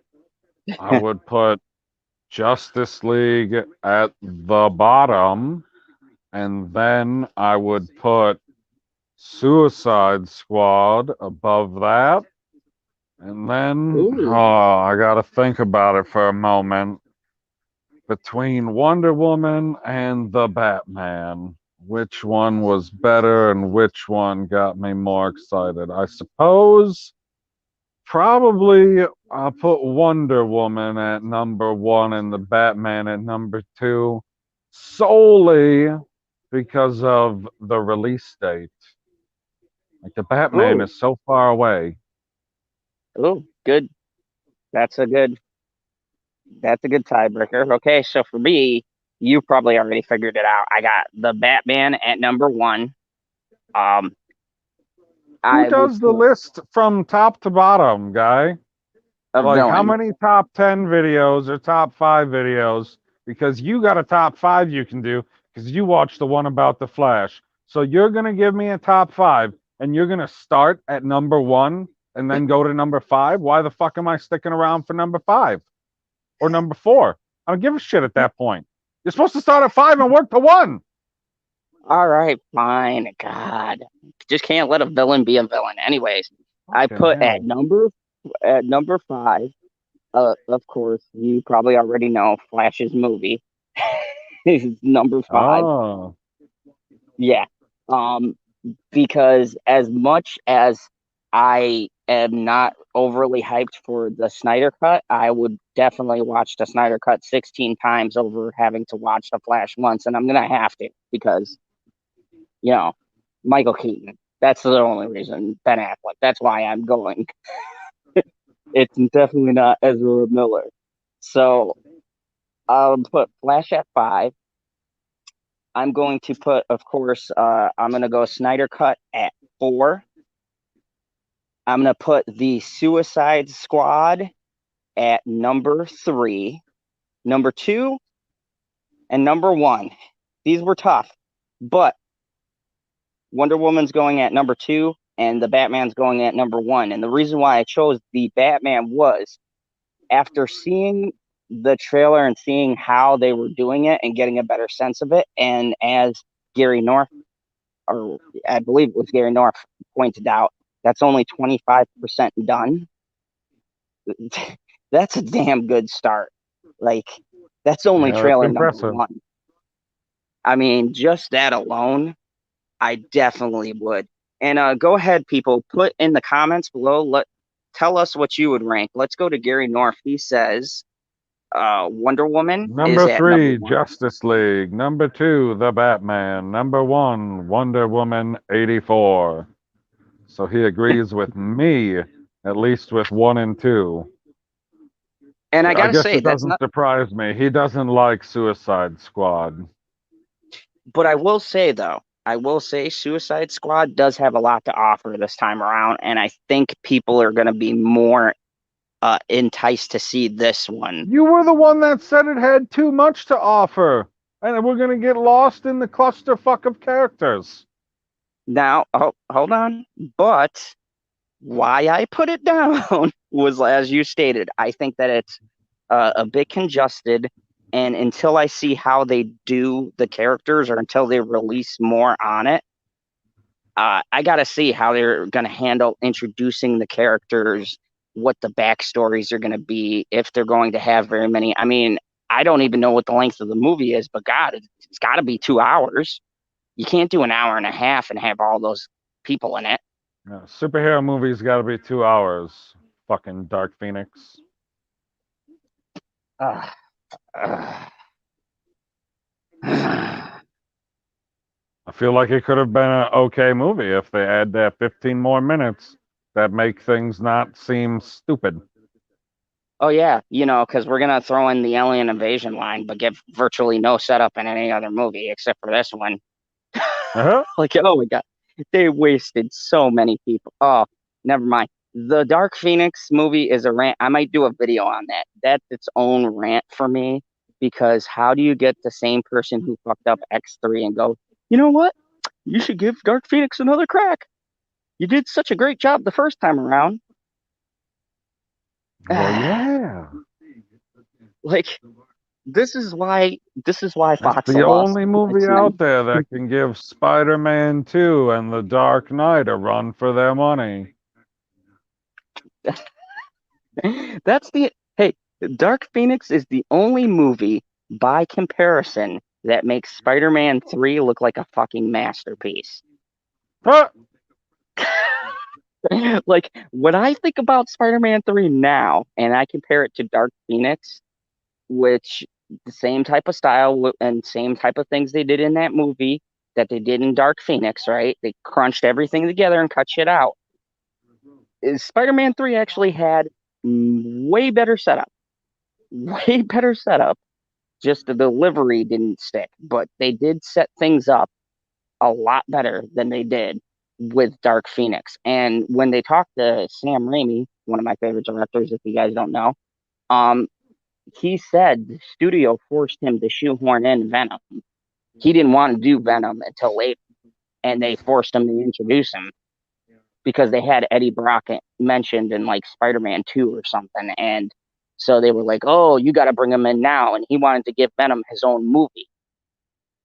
I would put Justice League at the bottom, and then I would put Suicide Squad above that. And then, Ooh. I gotta think about it for a moment. Between Wonder Woman and the Batman, which one was better and which one got me more excited? I suppose probably I'll put Wonder Woman at number one and the Batman at number two, solely because of the release date. Like the Batman Ooh. is so far away. Ooh, good. That's a good tiebreaker. Okay, so for me, you probably already figured it out. I got the Batman at number one. Um, Who I would does the put list from top to bottom, guy? a Like, how villain. many top 10 videos or top 5 videos? Because you got a top 5 you can do because you watched the one about the Flash. So you're going to give me a top 5 and you're going to start at number 1 and then go to number 5? Why the fuck am I sticking around for number 5 or number 4? I don't give a shit at that point. You're supposed to start at 5 and work to 1. All right, fine. God, just can't let a villain be a villain. Anyways, I Fucking put hell. at number five. Of course, you probably already know Flash's movie. Is number five. Oh. Yeah. Um, because as much as I am not overly hyped for the Snyder Cut, I would definitely watch the Snyder Cut 16 times over having to watch the Flash once, and I'm gonna have to because you know Michael Keaton. That's the only reason. Ben Affleck. That's why I'm going. It's definitely not Ezra Miller. So I'll put Flash at five. I'm going to put, of course, I'm going to go Snyder Cut at four. I'm going to put the Suicide Squad at number three. Number two and number one. These were tough, but Wonder Woman's going at number two and the Batman's going at number one. And the reason why I chose the Batman was after seeing the trailer and seeing how they were doing it and getting a better sense of it. And as Gary North, or I believe it was Gary North, pointed out, that's only 25% done. That's a damn good start. Like, that's only Yeah, that's trailer number impressive. one. I mean, just that alone, I definitely would. And go ahead, people, put in the comments below. Tell us what you would rank. Let's go to Gary North. He says Wonder Woman is Number at number 3, one. Justice League. Number 2, The Batman. Number 1, Wonder Woman 84. So he agrees with me, at least with 1 and 2. And I I gotta guess say, it doesn't surprise me. He doesn't like Suicide Squad. But I will say though, I will say Suicide Squad does have a lot to offer this time around, and I think people are going to be more enticed to see this one. You were the one that said it had too much to offer, and we're gonna get lost in the clusterfuck of characters. Now, oh, hold on, but why I put it down was, as you stated, I think that it's a bit congested, and until I see how they do the characters or until they release more on it, I got to see how they're going to handle introducing the characters, what the backstories are going to be, if they're going to have very many. I mean, I don't even know what the length of the movie is, but God, it's got to be 2 hours. You can't do an hour and a half and have all those people in it. Yeah, superhero movies got to be 2 hours. Fucking Dark Phoenix. Uh, uh, I feel like it could have been an okay movie if they add that 15 more minutes that make things not seem stupid. oh yeah, because we're gonna throw in the alien invasion line, but give virtually no setup in any other movie except for this one. Uh-huh. Like, oh my God, they wasted so many people. Oh, never mind. The Dark Phoenix movie is a rant. I might do a video on that. That's its own rant for me because how do you get the same person who fucked up X3 and go, you know what? You should give Dark Phoenix another crack. You did such a great job the first time around. Well, yeah. Like, this is why It's Fox the lost only movie X-Men. out there that can give Spider-Man 2 and The Dark Knight a run for their money. That's the hey, Dark Phoenix is the only movie by comparison that makes Spider-Man 3 look like a fucking masterpiece. Huh! Like when I think about Spider-Man 3 now and I compare it to Dark Phoenix, which the same type of style and same type of things they did in that movie that they did in Dark Phoenix, right? They crunched everything together and cut shit out. Spider-Man 3 actually had way better setup. Way better setup. Just the delivery didn't stick, but they did set things up a lot better than they did with Dark Phoenix. And when they talked to Sam Raimi, one of my favorite directors, if you guys don't know, um, he said the studio forced him to shoehorn in Venom. He didn't want to do Venom until later, and they forced him to introduce him because they had Eddie Brock mentioned in like Spider-Man 2 or something. And so they were like, oh, you got to bring him in now. And he wanted to give Venom his own movie.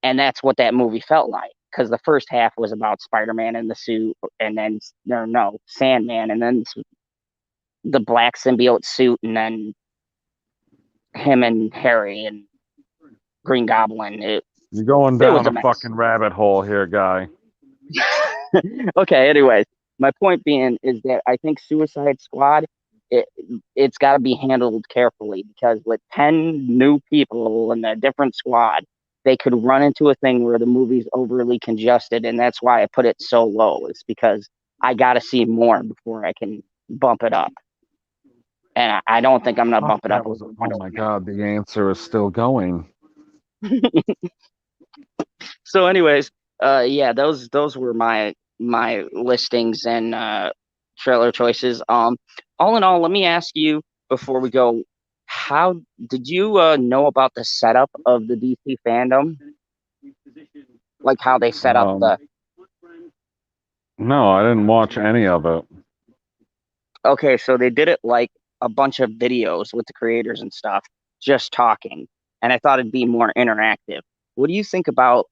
And that's what that movie felt like. Because the first half was about Spider-Man in the suit, and then, no, Sandman, and then the black symbiote suit, and then him and Harry and Green Goblin. You're going It was down a a mess. fucking rabbit hole here, guy. Okay, anyways, my point being is that I think Suicide Squad, it, it's got to be handled carefully because with 10 new people in a different squad, they could run into a thing where the movie's overly congested. And that's why I put it so low, is because I got to see more before I can bump it up. And I don't think I'm going to Fuck, bump it up that was. over Oh Wonder my Woman. God, the answer is still going. So, anyways, yeah, those were my listings and trailer choices. All in all, let me ask you before we go, how did you know about the setup of the DC fandom? Like how they set up Um, the no, I didn't watch any of it. okay, so they did it like a bunch of videos with the creators and stuff, just talking, and I thought it'd be more interactive. What do you think about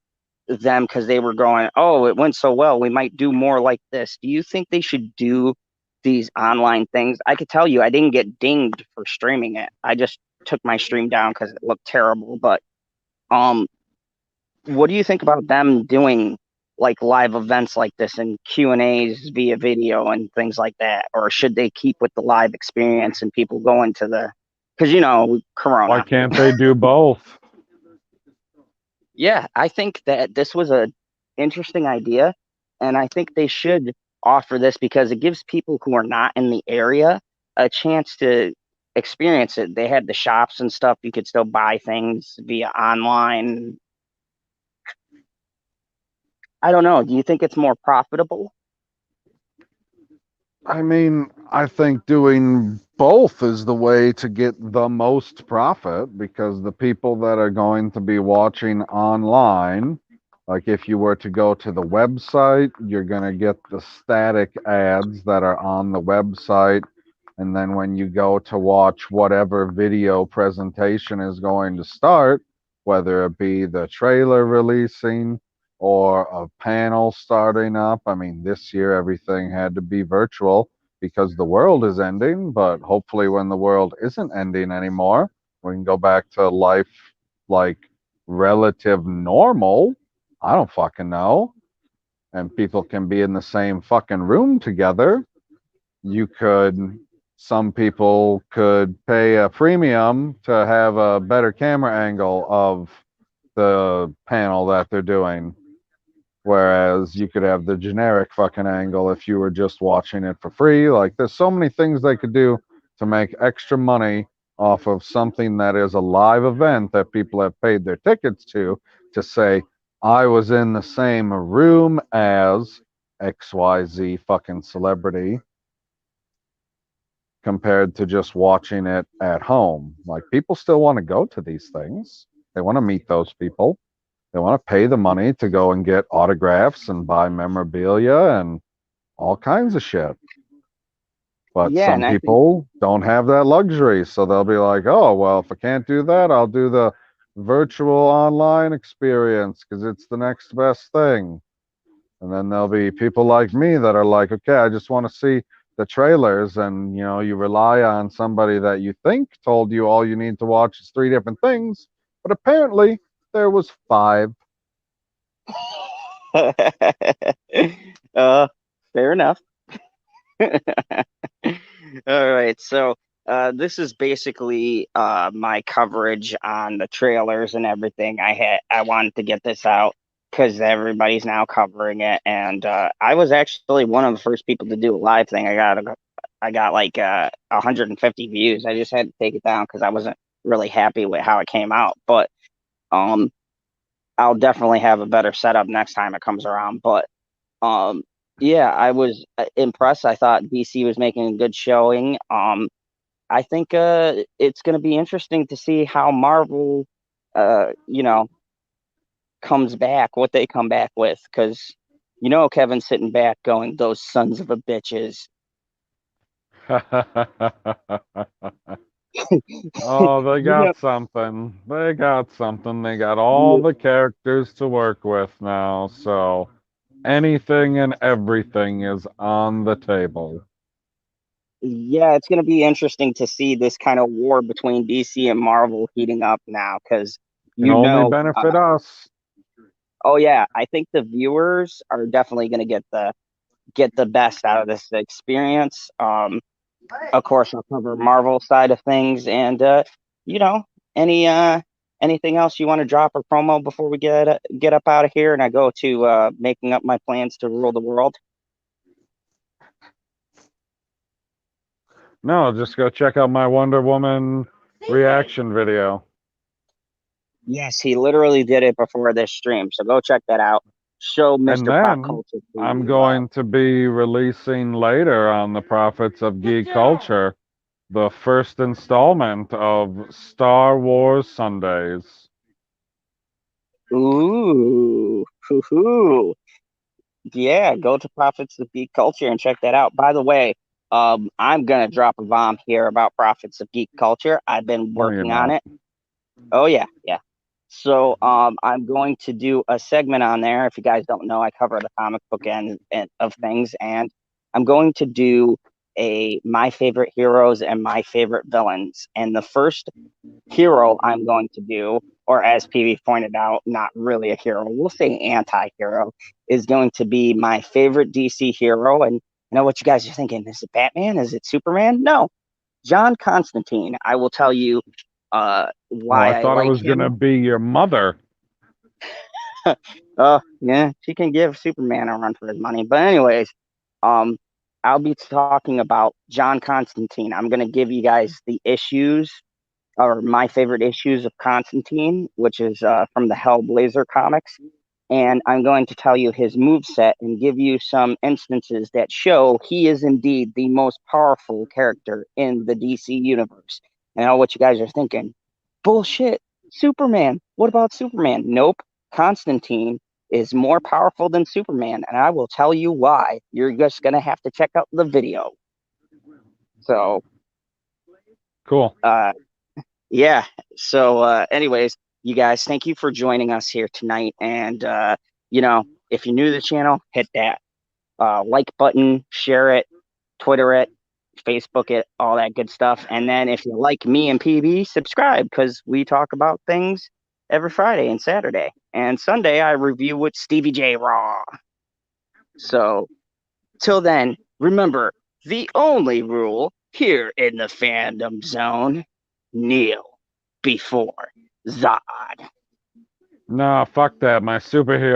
them? Because they were going, oh, it went so well, we might do more like this. Do you think they should do these online things? I could tell you, I didn't get dinged for streaming it. I just took my stream down because it looked terrible. But um, what do you think about them doing like live events like this and Q&As via video and things like that? Or should they keep with the live experience and people going to the, because Why Corona. can't they do both? Yeah, I think that this was a interesting idea, and I think they should offer this because it gives people who are not in the area a chance to experience it. They had the shops and stuff; you could still buy things via online. I don't know. Do you think it's more profitable? I mean, I think doing both is the way to get the most profit because the people that are going to be watching online, like if you were to go to the website, you're going to get the static ads that are on the website. And then when you go to watch whatever video presentation is going to start, whether it be the trailer releasing or a panel starting up. I mean, this year everything had to be virtual because the world is ending, but hopefully, when the world isn't ending anymore, we can go back to life like relative normal. I don't fucking know. And people can be in the same fucking room together. You could, some people could pay a premium to have a better camera angle of the panel that they're doing. Whereas you could have the generic fucking angle if you were just watching it for free. Like, there's so many things they could do to make extra money off of something that is a live event that people have paid their tickets to say, I was in the same room as XYZ fucking celebrity compared to just watching it at home. Like, people still want to go to these things, they want to meet those people. They want to pay the money to go and get autographs and buy memorabilia and all kinds of shit. But Yeah, some and I think people don't have that luxury. So they'll be like, oh, well, if I can't do that, I'll do the virtual online experience because it's the next best thing. And then there'll be people like me that are like, okay, I just want to see the trailers. And, you rely on somebody that you think told you all you need to watch is three different things. But apparently there was five. uh, fair enough. All right, so this is basically my coverage on the trailers and everything. I wanted to get this out because everybody's now covering it, and I was actually one of the first people to do a live thing. I got like 150 views. I just had to take it down because I wasn't really happy with how it came out, but um, I'll definitely have a better setup next time it comes around. But um, yeah, I was impressed. I thought DC was making a good showing. I think it's going to be interesting to see how Marvel, you know, comes back, what they come back with, because Kevin's sitting back going, "Those sons of a bitches." Oh, they You know, got something. They got something. They got all yeah, the characters to work with now, so anything and everything is on the table. yeah, it's going to be interesting to see this kind of war between DC and Marvel heating up now, because Can you only know, benefit us. oh yeah, I think the viewers are definitely going to get the best out of this experience. Of course, I'll cover Marvel side of things, and you know, any anything else you want to drop or promo before we get up out of here, and I go to making up my plans to rule the world. No, just go check out my Wonder Woman reaction video. Yes, he literally did it before this stream, so go check that out. Show And Mr. Pop then Culture I'm who going to be releasing later on the Prophets of Geek Culture the first installment of Star Wars Sundays. ooh, hoo. Yeah, go to Profits of Geek Culture and check that out. By the way, I'm gonna drop a bomb here about Profits of Geek Culture. I've been No, you're working on not. it. Oh yeah, yeah. So I'm going to do a segment on there. If you guys don't know, I cover the comic book end of things, and I'm going to do a my favorite heroes and my favorite villains. And the first hero I'm going to do, or as PV pointed out, not really a hero, we'll say anti-hero, is going to be my favorite DC hero. And I know what you guys are thinking. Is it Batman? Is it Superman? No, John Constantine. I will tell you Oh, why I I thought it like was going to him. be your mother. Oh, yeah, she can give Superman a run for his money. But anyways, um, I'll be talking about John Constantine. I'm gonna give you guys the issues or my favorite issues of Constantine, which is from the Hellblazer comics. and I'm going to tell you his moveset and give you some instances that show he is indeed the most powerful character in the DC universe. And I know what you guys are thinking. Bullshit. Superman. What about Superman? Nope. Constantine is more powerful than Superman, and I will tell you why. You're just going to have to check out the video. So, Cool. yeah. So, anyways, you guys, thank you for joining us here tonight. And, if you're new to the channel, hit that like button, share it, Twitter it, Facebook it, all that good stuff. And then if you like me and PB, subscribe, because we talk about things every Friday and Saturday. And Sunday, I review with Stevie J Raw. So, till then, remember, the only rule here in the fandom zone, kneel before Zod. Nah, fuck that. My superhero